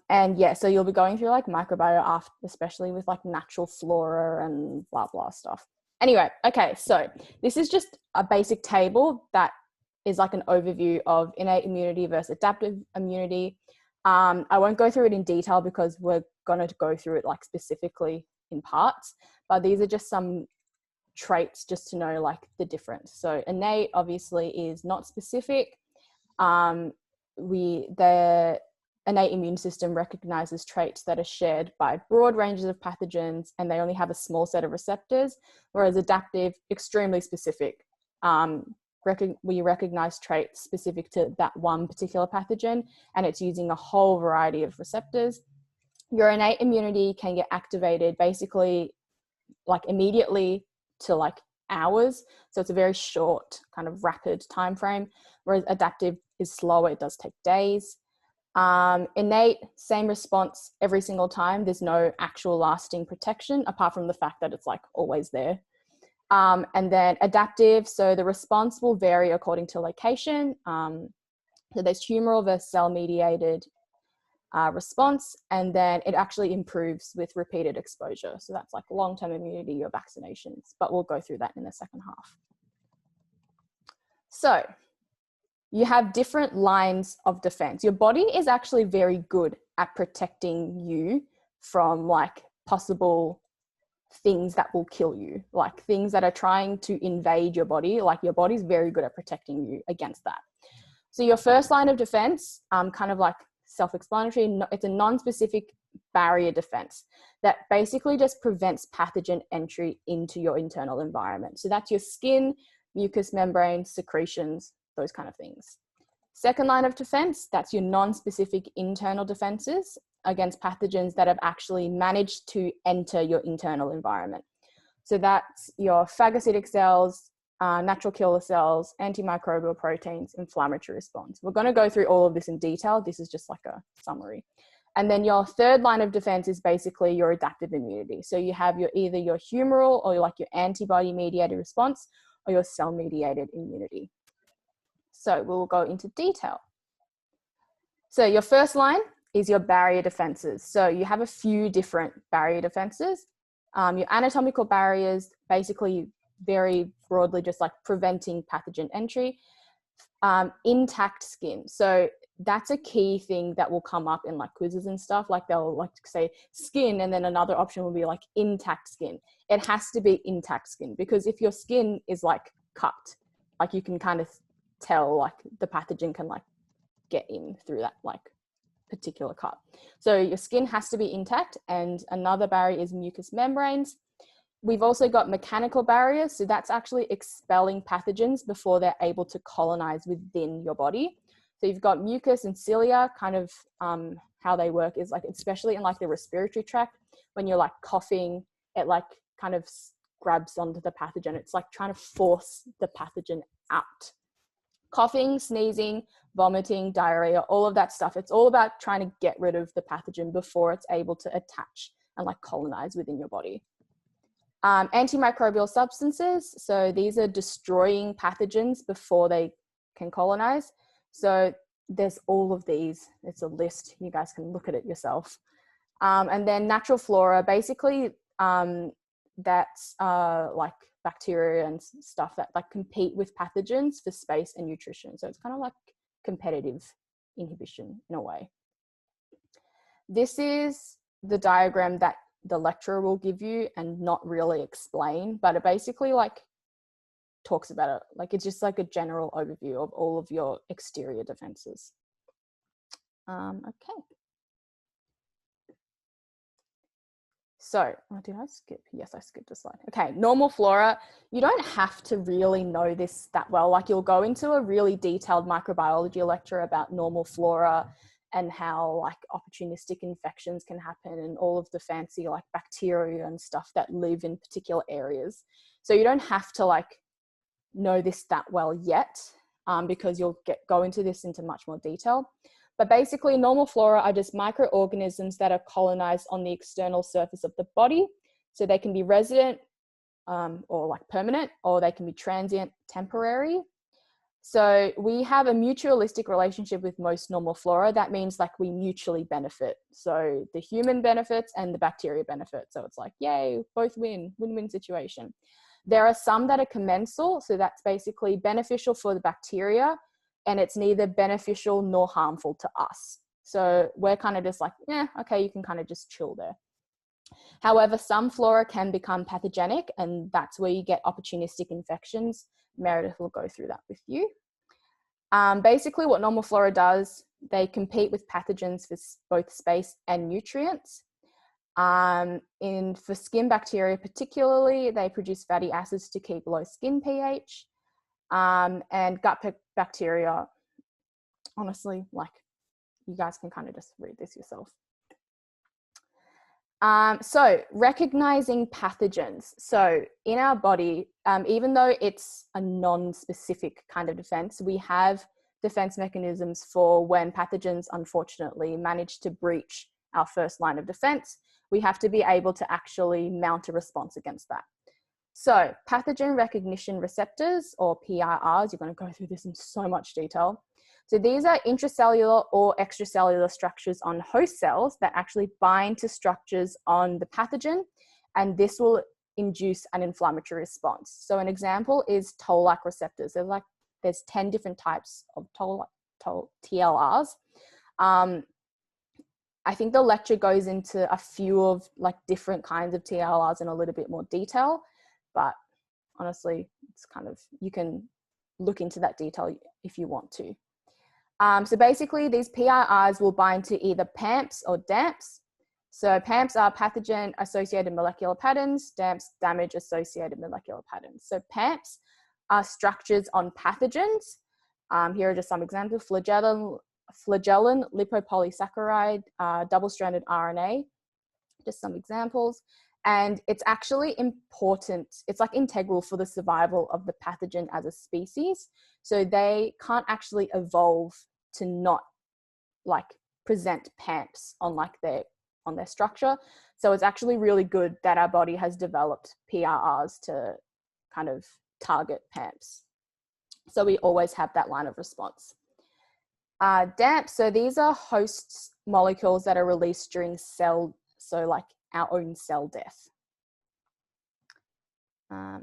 And yeah, so you'll be going through like microbiome after, especially with like natural flora and blah blah stuff. Anyway, okay, so this is just a basic table that is like an overview of innate immunity versus adaptive immunity. I won't go through it in detail because we're going to go through it like specifically in parts, but these are just some traits just to know like the difference. So innate obviously is not specific. The innate immune system recognizes traits that are shared by broad ranges of pathogens, and they only have a small set of receptors, whereas adaptive, extremely specific. We recognize traits specific to that one particular pathogen, and it's using a whole variety of receptors. Your innate immunity can get activated basically like immediately to like hours. So it's a very short kind of rapid time frame, whereas adaptive is slower. It does take days. Innate, same response every single time. There's no actual lasting protection apart from the fact that it's like always there. And then adaptive, so the response will vary according to location. So there's humoral versus cell-mediated response, and then it actually improves with repeated exposure. So that's like long-term immunity or vaccinations, but we'll go through that in the second half. So you have different lines of defense. Your body is actually very good at protecting you from like possible things that will kill you, like things that are trying to invade your body. Like your body's very good at protecting you against that. So your first line of defense, kind of like self-explanatory, it's a non-specific barrier defense that basically just prevents pathogen entry into your internal environment. So that's your skin, mucous membrane, secretions, those kind of things. Second line of defense, that's your non-specific internal defenses against pathogens that have actually managed to enter your internal environment. So that's your phagocytic cells, natural killer cells, antimicrobial proteins, inflammatory response. We're going to go through all of this in detail. This is just like a summary. And then your third line of defense is basically your adaptive immunity. So you have either your humoral or like your antibody mediated response or your cell mediated immunity. So we'll go into detail. So your first line is your barrier defenses. So you have a few different barrier defenses. Your anatomical barriers, basically very broadly just like preventing pathogen entry. Intact skin. So that's a key thing that will come up in like quizzes and stuff. Like they'll like say skin, and then another option will be like intact skin. It has to be intact skin, because if your skin is like cut, like you can kind of tell like the pathogen can like get in through that like particular cut. So your skin has to be intact. And another barrier is mucous membranes. We've also got mechanical barriers. So that's actually expelling pathogens before they're able to colonize within your body. So you've got mucus and cilia kind of how they work is like, especially in like the respiratory tract, when you're like coughing, it like kind of grabs onto the pathogen. It's like trying to force the pathogen out. Coughing, sneezing, vomiting, diarrhea, all of that stuff. It's all about trying to get rid of the pathogen before it's able to attach and like colonize within your body. Antimicrobial substances. So these are destroying pathogens before they can colonize. So there's all of these. It's a list. You guys can look at it yourself. And then natural flora, basically that's like bacteria and stuff that like compete with pathogens for space and nutrition. So it's kind of like competitive inhibition in a way. This is the diagram that the lecturer will give you and not really explain, but it basically like talks about it. Like it's just like a general overview of all of your exterior defenses. Okay. So, oh, did I skip? Yes, I skipped a slide. Okay, normal flora. You don't have to really know this that well. Like you'll go into a really detailed microbiology lecture about normal flora and how like opportunistic infections can happen and all of the fancy like bacteria and stuff that live in particular areas. So you don't have to like know this that well yet because you'll go into this into much more detail. But basically normal flora are just microorganisms that are colonized on the external surface of the body. So they can be resident or like permanent, or they can be transient, temporary. So we have a mutualistic relationship with most normal flora. That means like we mutually benefit. So the human benefits and the bacteria benefit. So it's like, yay, both win, win-win situation. There are some that are commensal. So that's basically beneficial for the bacteria, and it's neither beneficial nor harmful to us. So we're kind of just like, yeah, okay, you can kind of just chill there. However, some flora can become pathogenic, and that's where you get opportunistic infections. Meredith will go through that with you. Basically what normal flora does, they compete with pathogens for both space and nutrients. For skin bacteria particularly, they produce fatty acids to keep low skin pH. And gut bacteria, honestly, like you guys can kind of just read this yourself. So recognizing pathogens. So in our body, even though it's a non-specific kind of defense, we have defense mechanisms for when pathogens unfortunately manage to breach our first line of defense. We have to be able to actually mount a response against that. So pathogen recognition receptors, or PRRs, you're going to go through this in so much detail. So these are intracellular or extracellular structures on host cells that actually bind to structures on the pathogen, and this will induce an inflammatory response. So an example is toll-like receptors. There's 10 different types of TLRs. I think the lecture goes into a few of like different kinds of TLRs in a little bit more detail, but honestly, it's kind of, you can look into that detail if you want to. So basically these PRRs will bind to either PAMPs or DAMPs. So PAMPs are pathogen associated molecular patterns, DAMPs damage associated molecular patterns. So PAMPs are structures on pathogens. Here are just some examples: flagellin, lipopolysaccharide, double-stranded RNA, just some examples. And it's actually important, it's like integral for the survival of the pathogen as a species. So they can't actually evolve to not like present PAMPs on their structure. So it's actually really good that our body has developed PRRs to kind of target PAMPs. So we always have that line of response. DAMPs, so these are host molecules that are released during like our own cell death.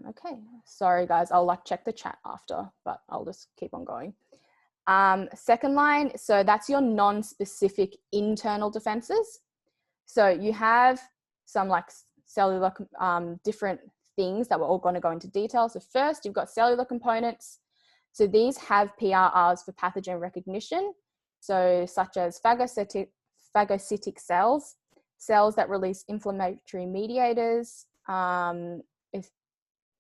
Okay, sorry guys, I'll like check the chat after, but I'll just keep on going. Second line, so that's your non-specific internal defenses. So you have some like cellular different things that we're all going to go into detail. So first, you've got cellular components. So these have PRRs for pathogen recognition. So such as phagocytic cells, cells that release inflammatory mediators. If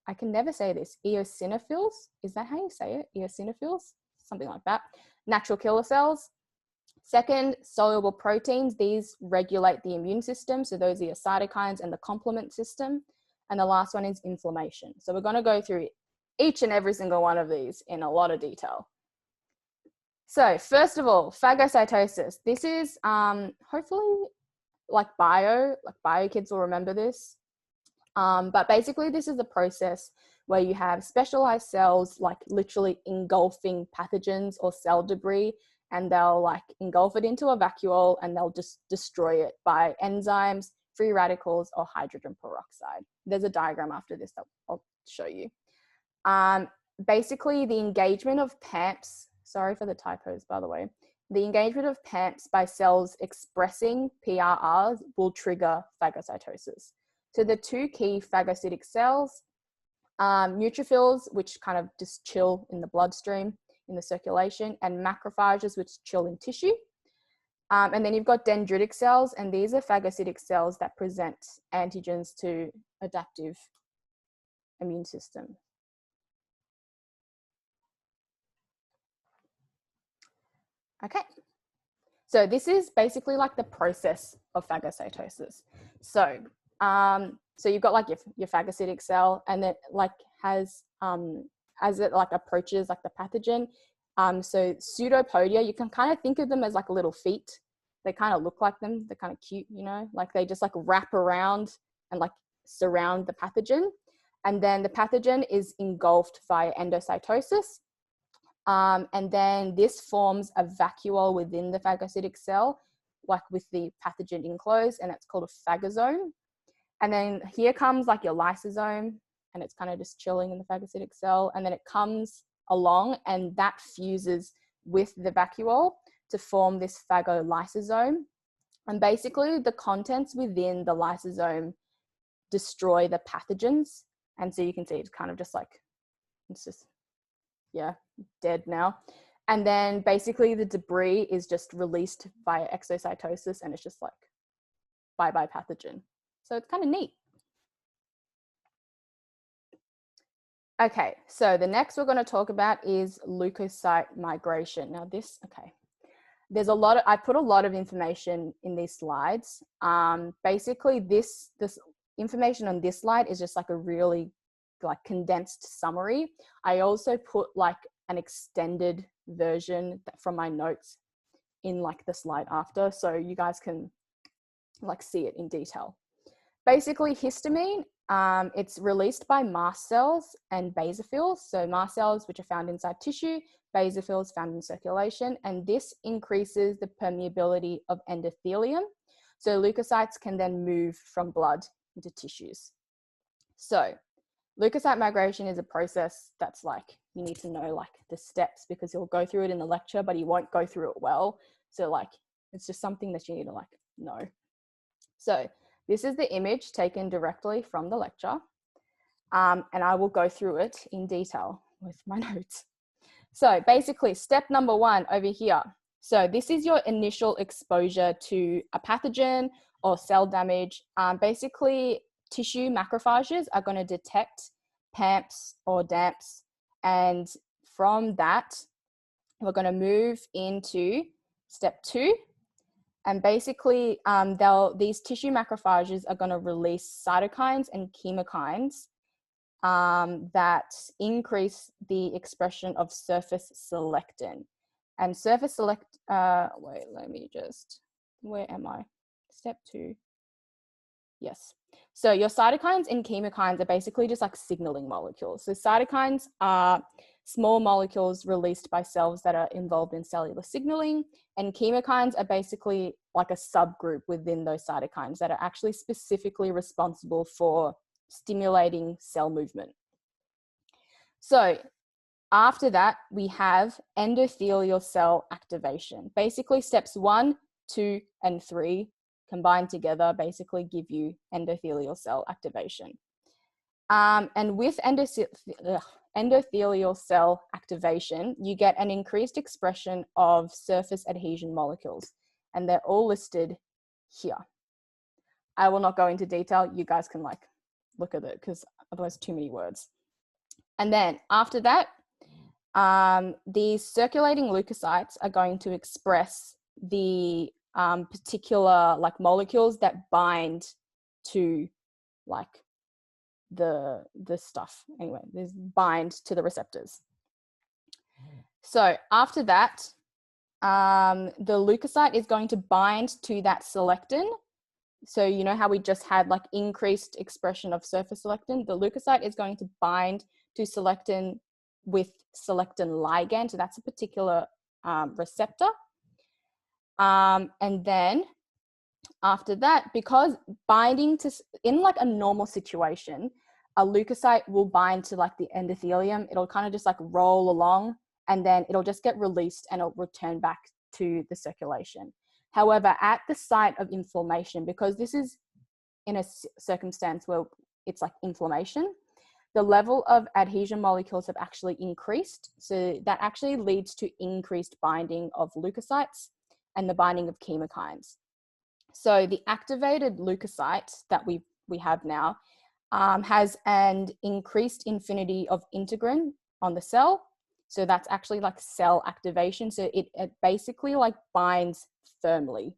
I can never say this, eosinophils, is that how you say it? Eosinophils, something like that. Natural killer cells, Second, soluble proteins. These regulate the immune system. So those are your cytokines and the complement system. And the last one is inflammation. So we're going to go through each and every single one of these in a lot of detail. So first of all, phagocytosis. This is hopefully like bio kids will remember this. But basically this is a process where you have specialized cells like literally engulfing pathogens or cell debris, and they'll like engulf it into a vacuole and they'll just destroy it by enzymes, free radicals, or hydrogen peroxide. There's a diagram after this that I'll show you. Basically the engagement of PAMPs, sorry for the typos by the way, the engagement of PAMPs by cells expressing PRRs will trigger phagocytosis. So the two key phagocytic cells, neutrophils, which kind of just chill in the bloodstream, in the circulation, and macrophages, which chill in tissue. And then you've got dendritic cells, and these are phagocytic cells that present antigens to adaptive immune system. Okay, so this is basically like the process of phagocytosis. So, so you've got like your phagocytic cell, and it like has, as it like approaches like the pathogen, so pseudopodia, you can kind of think of them as like little feet. They kind of look like them. They're kind of cute, you know, like they just like wrap around and like surround the pathogen. And then the pathogen is engulfed via endocytosis. And then this forms a vacuole within the phagocytic cell, like with the pathogen enclosed, and it's called a phagosome. And then here comes like your lysosome, and it's kind of just chilling in the phagocytic cell. And then it comes along and that fuses with the vacuole to form this phagolysosome. And basically the contents within the lysosome destroy the pathogens. And so you can see it's kind of just like, it's just, yeah, dead now. And then basically the debris is just released via exocytosis, and it's just like bye-bye pathogen. So it's kind of neat. Okay, so the next we're going to talk about is leukocyte migration. Now this, okay, there's a lot of, I put a lot of information in these slides. Basically this information on this slide is just like a really like condensed summary. I also put like an extended version from my notes in like the slide after, so you guys can like see it in detail. Basically histamine, it's released by mast cells and basophils. So mast cells, which are found inside tissue, basophils found in circulation, and this increases the permeability of endothelium. So leukocytes can then move from blood into tissues. So leukocyte migration is a process that's like, you need to know like the steps, because you'll go through it in the lecture, but you won't go through it well. So like, it's just something that you need to like know. So this is the image taken directly from the lecture. And I will go through it in detail with my notes. So basically step number 1 over here. So this is your initial exposure to a pathogen or cell damage. Basically tissue macrophages are going to detect PAMPs or DAMPs. And from that, we're going to move into step 2. And basically, these tissue macrophages are going to release cytokines and chemokines that increase the expression of surface selectin. And surface wait, let me just, where am I? Step 2. Yes. So your cytokines and chemokines are basically just like signaling molecules. So cytokines are small molecules released by cells that are involved in cellular signaling, and chemokines are basically like a subgroup within those cytokines that are actually specifically responsible for stimulating cell movement. So after that, we have endothelial cell activation. Basically steps 1, 2, and 3 combined together basically give you endothelial cell activation. And with endothelial cell activation, you get an increased expression of surface adhesion molecules, and they're all listed here. I will not go into detail. You guys can like look at it because otherwise too many words. And then after that, these circulating leukocytes are going to express the particular like molecules that bind to like the stuff. Anyway, there's bind to the receptors. So after that, the leukocyte is going to bind to that selectin. So you know how we just had like increased expression of surface selectin? The leukocyte is going to bind to selectin with selectin ligand. So that's a particular receptor. And then after that, because binding to, in like a normal situation, a leukocyte will bind to like the endothelium. It'll kind of just like roll along, and then it'll just get released and it'll return back to the circulation. However, at the site of inflammation, because this is in a circumstance where it's like inflammation, the level of adhesion molecules have actually increased. So that actually leads to increased binding of leukocytes and the binding of chemokines. So the activated leukocyte that we have now has an increased infinity of integrin on the cell. So that's actually like cell activation. So it basically like binds firmly.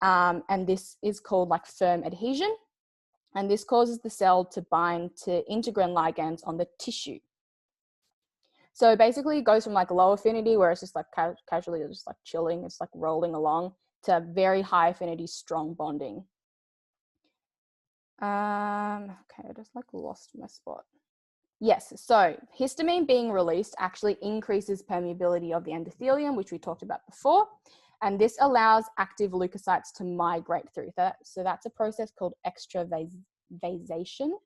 And this is called like firm adhesion. And this causes the cell to bind to integrin ligands on the tissue. So basically it goes from like low affinity, where it's just like casually just like chilling, it's like rolling along, to very high affinity, strong bonding. Okay, I just like lost my spot. Yes, so histamine being released actually increases permeability of the endothelium, which we talked about before. And this allows active leukocytes to migrate through that. So that's a process called extravasation.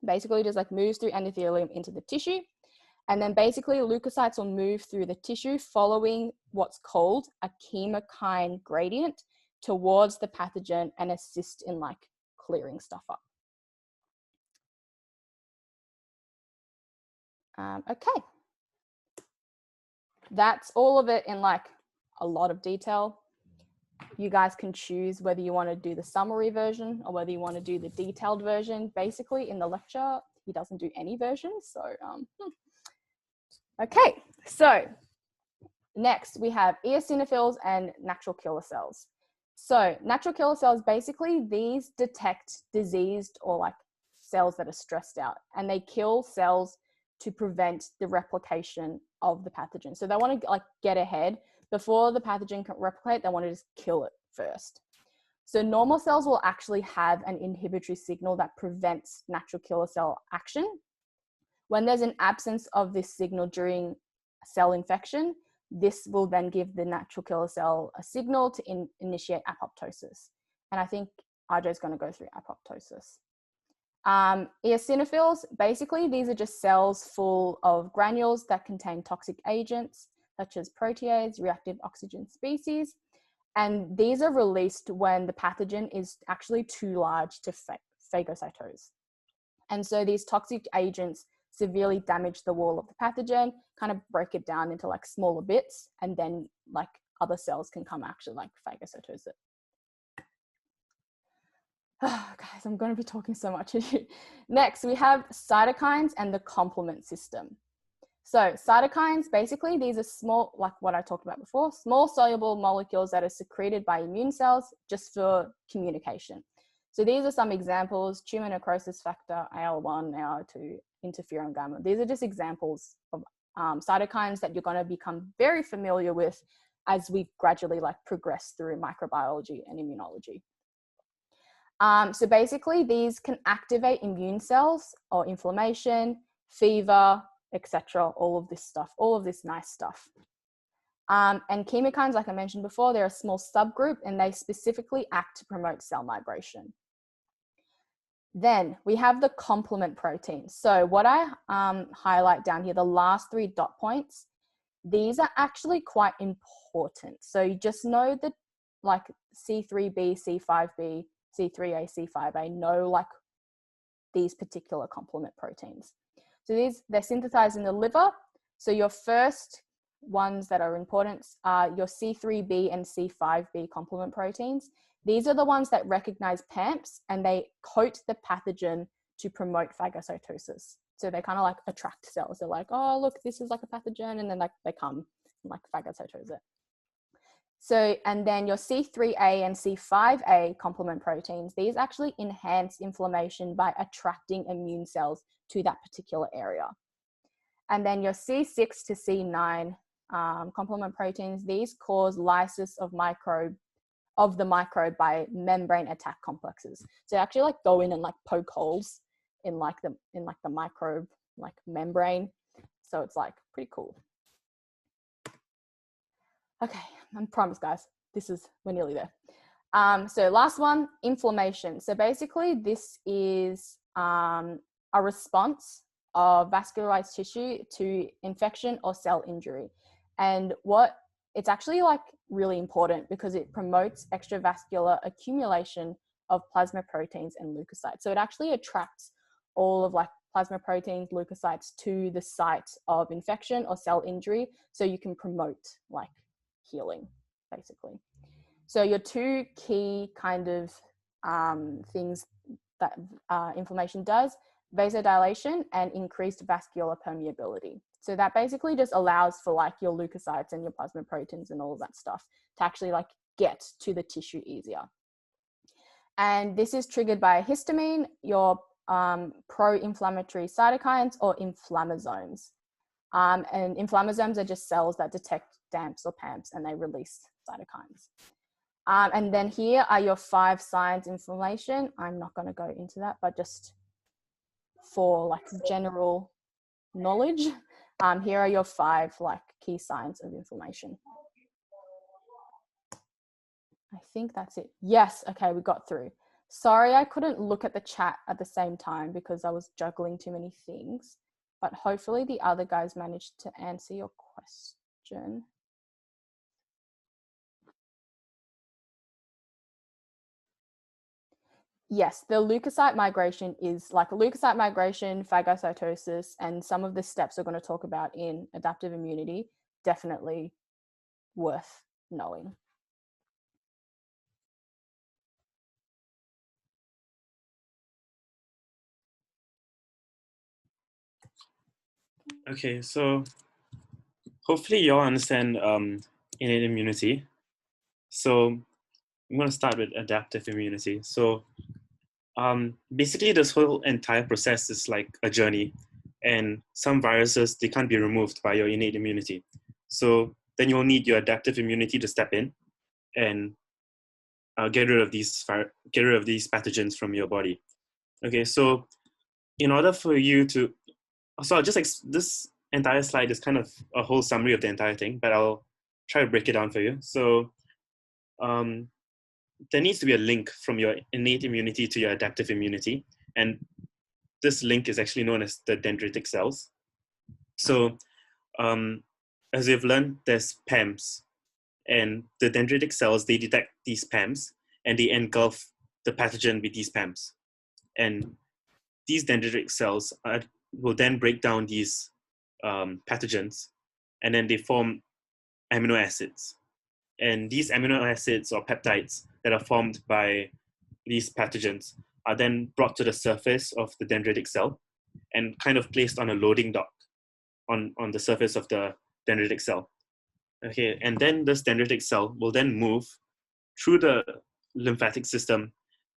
Basically just like moves through endothelium into the tissue. And then basically leukocytes will move through the tissue following what's called a chemokine gradient towards the pathogen and assist in like clearing stuff up. Okay. That's all of it in like a lot of detail. You guys can choose whether you want to do the summary version or whether you want to do the detailed version. Basically in the lecture, he doesn't do any versions. So, okay. So next we have eosinophils and natural killer cells. So natural killer cells, basically these detect diseased or like cells that are stressed out, and they kill cells to prevent the replication of the pathogen. So they want to like get ahead before the pathogen can replicate. They want to just kill it first. So normal cells will actually have an inhibitory signal that prevents natural killer cell action. When there's an absence of this signal during cell infection, this will then give the natural killer cell a signal to initiate apoptosis. And I think RJ is going to go through apoptosis. Eosinophils, basically these are just cells full of granules that contain toxic agents such as protease, reactive oxygen species, and these are released when the pathogen is actually too large to phagocytose. And so these toxic agents severely damage the wall of the pathogen, kind of break it down into like smaller bits, and then like other cells can come actually like phagocytose it. Oh, guys, I'm going to be talking so much. Next, we have cytokines and the complement system. So cytokines, basically, these are small, like what I talked about before, small soluble molecules that are secreted by immune cells just for communication. So these are some examples: tumor necrosis factor, AL1, AR2, interferon gamma. These are just examples of cytokines that you're going to become very familiar with as we gradually like progress through microbiology and immunology. So basically these can activate immune cells or inflammation, fever, etc. All of this stuff, all of this nice stuff. And chemokines, like I mentioned before, they're a small subgroup and they specifically act to promote cell migration. Then we have the complement proteins. So what I highlight down here, the last 3 dot points, these are actually quite important. So you just know that like C3b, C5b, C3a, C5a, know like these particular complement proteins. So they're synthesized in the liver. So your first ones that are important are your C3b and C5b complement proteins. These are the ones that recognize PAMPs and they coat the pathogen to promote phagocytosis. So they kind of like attract cells. They're like, oh, look, this is like a pathogen. And then like they come and like phagocytose it. So, and then your C3A and C5A complement proteins, these actually enhance inflammation by attracting immune cells to that particular area. And then your C6 to C9 complement proteins, these cause lysis of the microbe by membrane attack complexes. So they actually like go in and like poke holes in the microbe like membrane. So it's like pretty cool. Okay, I promise guys, we're nearly there. So last one, inflammation. So basically this is a response of vascularized tissue to infection or cell injury. And it's actually like really important because it promotes extravascular accumulation of plasma proteins and leukocytes. So it actually attracts all of like plasma proteins, leukocytes to the site of infection or cell injury, so you can promote like healing, basically. So your two key kind of things that inflammation does, vasodilation and increased vascular permeability. So that basically just allows for like your leukocytes and your plasma proteins and all of that stuff to actually like get to the tissue easier. And this is triggered by histamine, your pro-inflammatory cytokines or inflammasomes. And inflammasomes are just cells that detect DAMPs or PAMPs and they release cytokines. And then here are your 5 signs of inflammation. I'm not going to go into that, but just for like general knowledge, here are your 5 like key signs of inflammation. I think that's it. Yes, okay, we got through. Sorry, I couldn't look at the chat at the same time because I was juggling too many things, but hopefully the other guys managed to answer your question. Yes, the leukocyte migration is like a leukocyte migration, phagocytosis, and some of the steps we're going to talk about in adaptive immunity, definitely worth knowing. Okay, so hopefully you all understand innate immunity. So I'm going to start with adaptive immunity. So basically this whole entire process is like a journey, and some viruses, they can't be removed by your innate immunity. So then you'll need your adaptive immunity to step in and get rid of these pathogens from your body. Okay, so in order for you to, so I'll just this entire slide is kind of a whole summary of the entire thing, but I'll try to break it down for you. So there needs to be a link from your innate immunity to your adaptive immunity, and this link is actually known as the dendritic cells. So as we've learned, there's PAMs, and the dendritic cells, they detect these PAMs and they engulf the pathogen with these PAMs. And these dendritic cells will then break down these pathogens, and then they form amino acids. And these amino acids or peptides that are formed by these pathogens are then brought to the surface of the dendritic cell and kind of placed on a loading dock on the surface of the dendritic cell. Okay, and then this dendritic cell will then move through the lymphatic system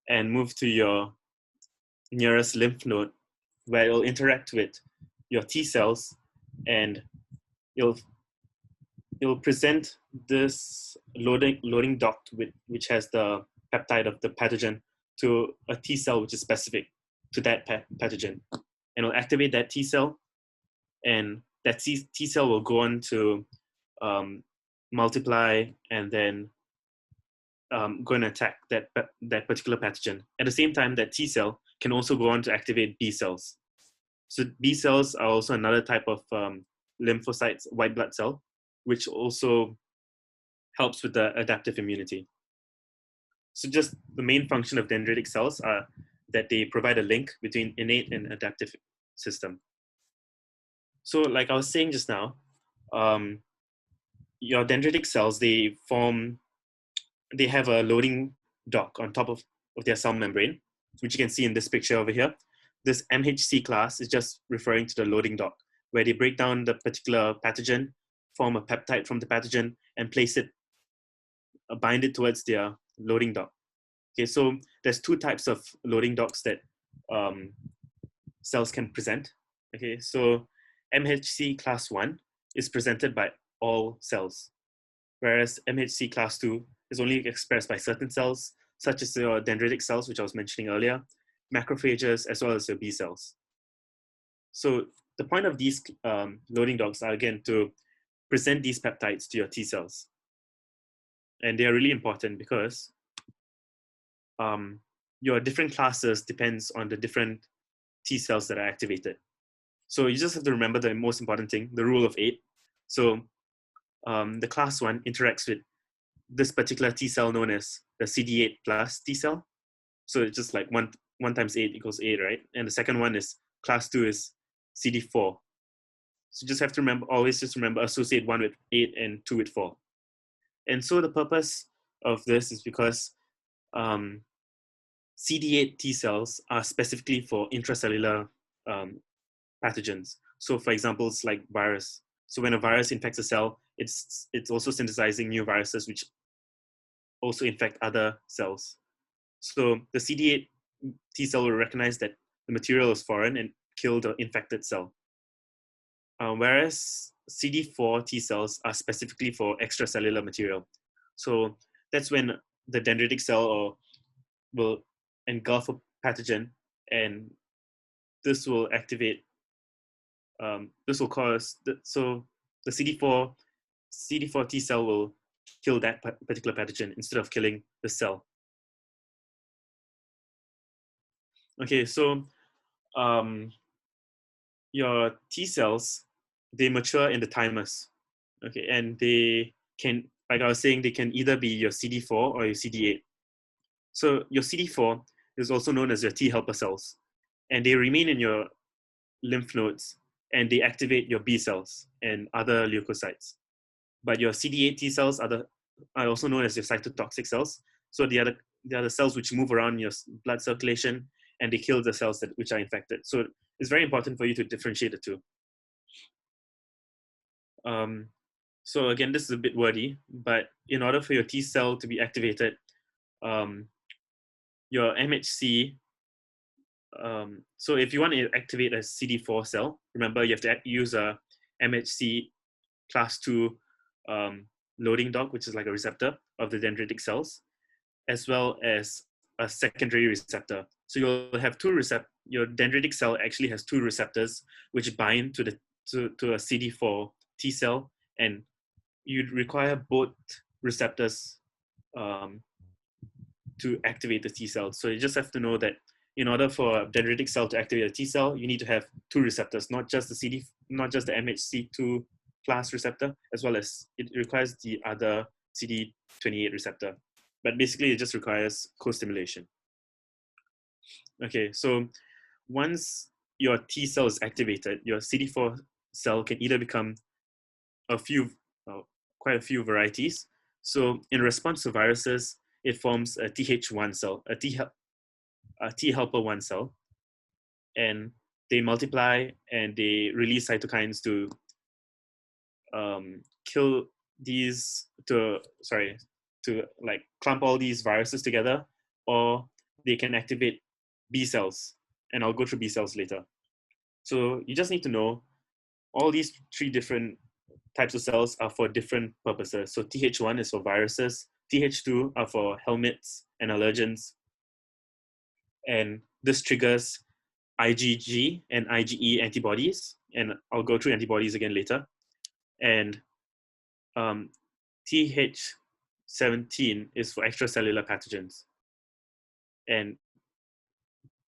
and move to your nearest lymph node, where it will interact with your T cells, and it'll present this loading duct which has the peptide of the pathogen to a T cell which is specific to that pathogen, and it'll activate that T cell, and that T cell will go on to multiply and then go and attack that particular pathogen. At the same time, that T cell can also go on to activate B cells. So B cells are also another type of lymphocytes, white blood cell, which also helps with the adaptive immunity. So just the main function of dendritic cells are that they provide a link between innate and adaptive system. So like I was saying just now, your dendritic cells, they have a loading dock on top of their cell membrane, which you can see in this picture over here. This MHC class is just referring to the loading dock, where they break down the particular pathogen, form a peptide from the pathogen, and place it bind it towards their loading dock. Okay, so there's two types of loading docks that cells can present. Okay, so MHC class 1 is presented by all cells, whereas MHC class 2 is only expressed by certain cells, such as your dendritic cells, which I was mentioning earlier, macrophages, as well as your B cells. So the point of these loading docks are, again, to present these peptides to your T cells. And they are really important because your different classes depends on the different T cells that are activated. So you just have to remember the most important thing, the rule of 8. So the class 1 interacts with this particular T cell known as the CD8 plus T cell. So it's just like 1 times 8 equals 8, right? And the second one is class 2 is CD4. So just have to remember, always just remember, associate 1 with 8 and 2 with 4. And so the purpose of this is because CD8 T cells are specifically for intracellular pathogens. So for example, it's like virus. So when a virus infects a cell, it's also synthesizing new viruses which also infect other cells. So the CD8 T cell will recognize that the material is foreign and kill the infected cell. Whereas CD4 T cells are specifically for extracellular material. So that's when the dendritic cell will engulf a pathogen, and this will activate, this will cause, so the CD4 T cell will kill that particular pathogen instead of killing the cell. Okay, so your T cells, they mature in the thymus. Okay, and they can, like I was saying, they can either be your CD4 or your CD8. So your CD4 is also known as your T helper cells, and they remain in your lymph nodes, and they activate your B cells and other leukocytes. But your CD8 T cells are also known as your cytotoxic cells. So they are the cells which move around your blood circulation, and they kill the cells which are infected. So it's very important for you to differentiate the two. So again, this is a bit wordy, but in order for your T cell to be activated, your MHC, so if you want to activate a CD4 cell, remember you have to use a MHC class 2 loading dock, which is like a receptor of the dendritic cells, as well as a secondary receptor. So you'll have your dendritic cell actually has 2 receptors which bind to a CD4 T cell, and you'd require both receptors to activate the T cell. So you just have to know that in order for a dendritic cell to activate a T cell, you need to have 2 receptors, not just the MHC2 class receptor, as well as it requires the other CD28 receptor. But basically, it just requires co-stimulation. Okay, so once your T cell is activated, your CD4 cell can either become quite a few varieties. So in response to viruses, it forms a Th1 cell, a T helper 1 cell, and they multiply and they release cytokines to kill these, to like clump all these viruses together, or they can activate B cells, and I'll go through B cells later. So you just need to know all these 3 different types of cells are for different purposes. So Th1 is for viruses, Th2 are for helminths and allergens, and this triggers IgG and IgE antibodies, and I'll go through antibodies again later. And Th17 is for extracellular pathogens, and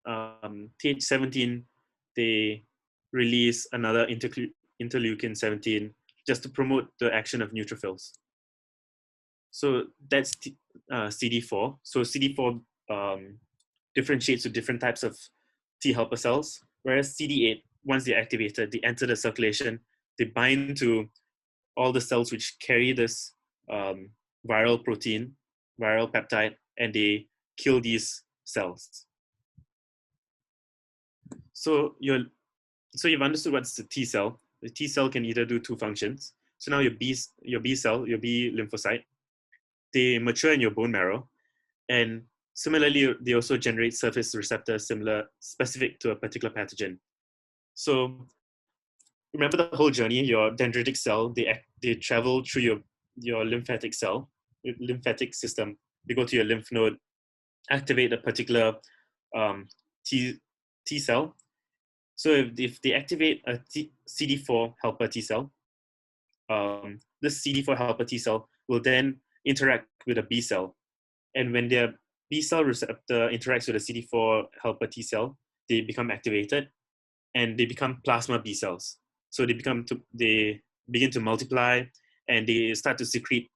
Th17, they release another interleukin 17 just to promote the action of neutrophils. So that's CD4. So CD4 differentiates with different types of T helper cells, whereas CD8, once they're activated, they enter the circulation, they bind to all the cells which carry this viral protein, viral peptide, and they kill these cells. So you've understood what's the T cell. The T cell can either do 2 functions. So now your B cell, your B lymphocyte, they mature in your bone marrow, and similarly, they also generate surface receptors specific to a particular pathogen. So remember the whole journey. Your dendritic cell, they travel through your lymphatic system. They go to your lymph node, activate a particular T cell. So if they activate a CD4 helper T cell, this CD4 helper T cell will then interact with a B cell. And when their B cell receptor interacts with a CD4 helper T cell, they become activated and they become plasma B cells. So they begin to multiply and they start to secrete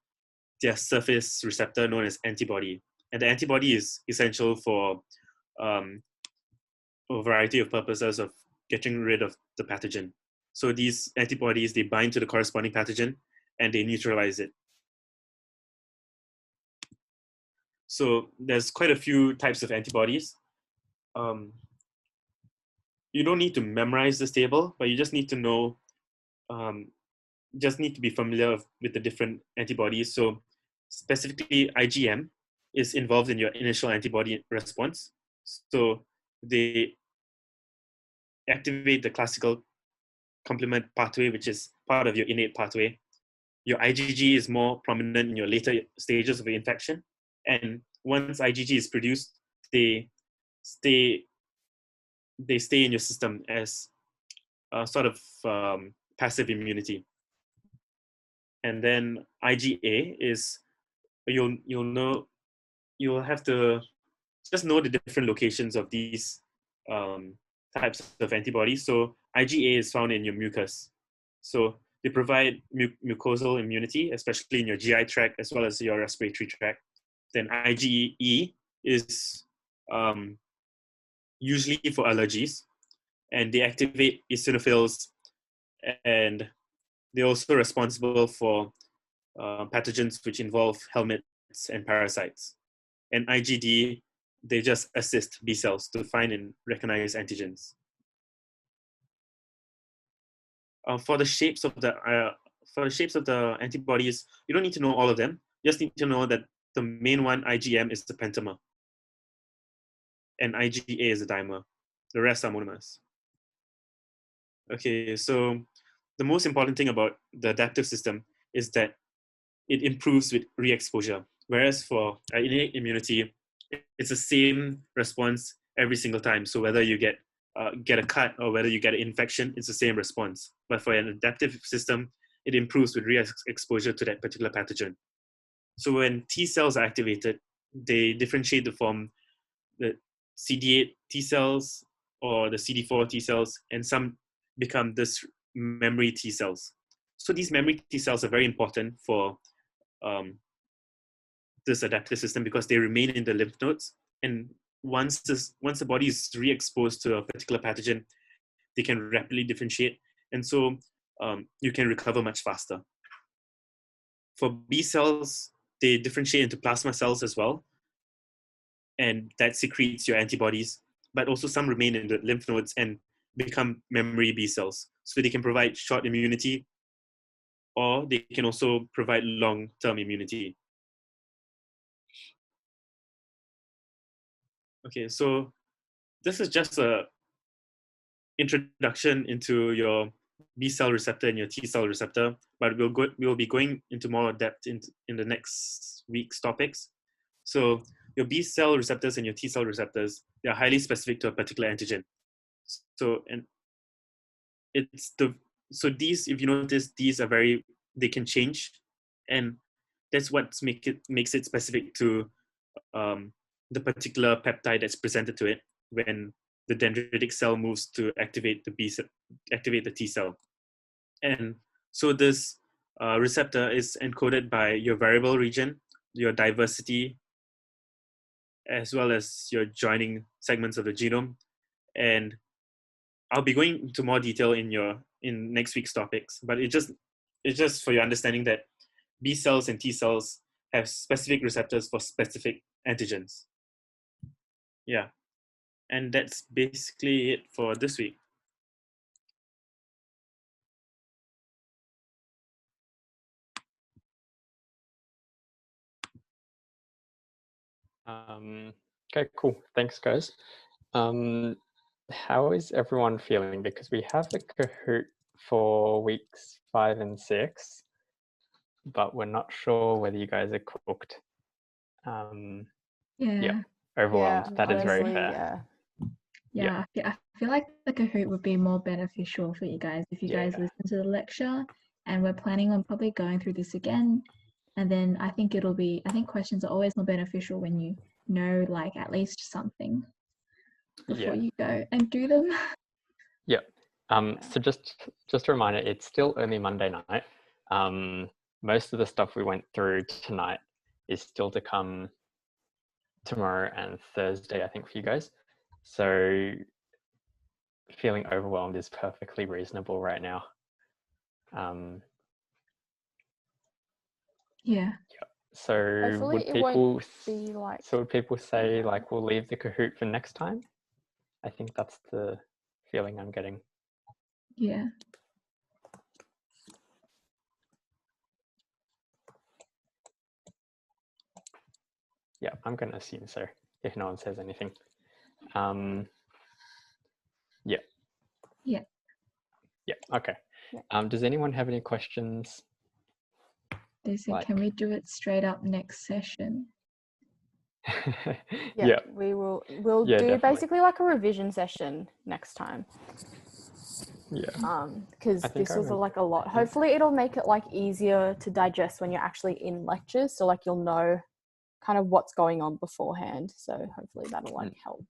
their surface receptor known as antibody. And the antibody is essential for a variety of purposes of getting rid of the pathogen. So these antibodies, they bind to the corresponding pathogen and they neutralize it. So there's quite a few types of antibodies. You don't need to memorize this table, but you just need to know, just need to be familiar with the different antibodies. So specifically IgM is involved in your initial antibody response. So they activate the classical complement pathway, which is part of your innate pathway. Your IgG is more prominent in your later stages of the infection. And once IgG is produced, they stay in your system as a sort of passive immunity. And then IgA is, you'll have to just know the different locations of these types of antibodies. So IgA is found in your mucus. So they provide mucosal immunity, especially in your GI tract as well as your respiratory tract. Then IgE is usually for allergies, and they activate eosinophils, and they're also responsible for pathogens which involve helminths and parasites. And IgD, they just assist B cells to find and recognize antigens. For the shapes of the antibodies, you don't need to know all of them. You just need to know that the main one, IgM, is the pentamer, and IgA is the dimer. The rest are monomers. Okay, so the most important thing about the adaptive system is that it improves with re-exposure. Whereas for innate immunity, it's the same response every single time. So whether you get a cut or whether you get an infection, it's the same response. But for an adaptive system, it improves with re-exposure to that particular pathogen. So when T cells are activated, they differentiate to form the CD8 T cells or the CD4 T cells, and some become this memory T cells. So these memory T cells are very important for this adaptive system because they remain in the lymph nodes, and once the body is re-exposed to a particular pathogen, they can rapidly differentiate, and so you can recover much faster. For B cells, they differentiate into plasma cells as well, and that secretes your antibodies, but also some remain in the lymph nodes and become memory B cells. So they can provide short immunity, or they can also provide long-term immunity. Okay, so this is just a introduction into your B cell receptor and your T cell receptor, but we'll be going into more depth in the next week's topics. So your B cell receptors and your T cell receptors, they are highly specific to a particular antigen. So these, if you notice, these are they can change, and that's what makes it specific to the particular peptide that's presented to it when the dendritic cell moves to activate the T cell. And so this receptor is encoded by your variable region, your diversity, as well as your joining segments of the genome. And I'll be going into more detail in next week's topics, but it's just for your understanding that B cells and T cells have specific receptors for specific antigens. Yeah, and that's basically it for this week. Okay, cool. Thanks, guys. How is everyone feeling? Because we have the Kahoot for weeks 5 and 6, but we're not sure whether you guys are cooked. Yeah. Overwhelmed. Yeah, that is very honestly, fair. Yeah, I feel like the Kahoot would be more beneficial for you guys if you guys listen to the lecture, and we're planning on probably going through this again. And then I think questions are always more beneficial when you know like at least something before you go and do them. Yeah. So just a reminder, it's still only Monday night. Most of the stuff we went through tonight is still to come tomorrow and Thursday, I think, for you guys. So feeling overwhelmed is perfectly reasonable right now. Yeah. So hopefully would it won't people be like. so would people say like we'll leave the Kahoot for next time? I think that's the feeling I'm getting. Yeah. Yeah, I'm going to assume so if no one says anything. Yeah. Yeah. Yeah, okay. Yeah. Does anyone have any questions? They said, can we do it straight up next session? Yeah. We'll do definitely. basically like a revision session next time. Yeah. Because this was like a lot. Hopefully it'll make it like easier to digest when you're actually in lectures. So like you'll know kind of what's going on beforehand. So hopefully that'll like help.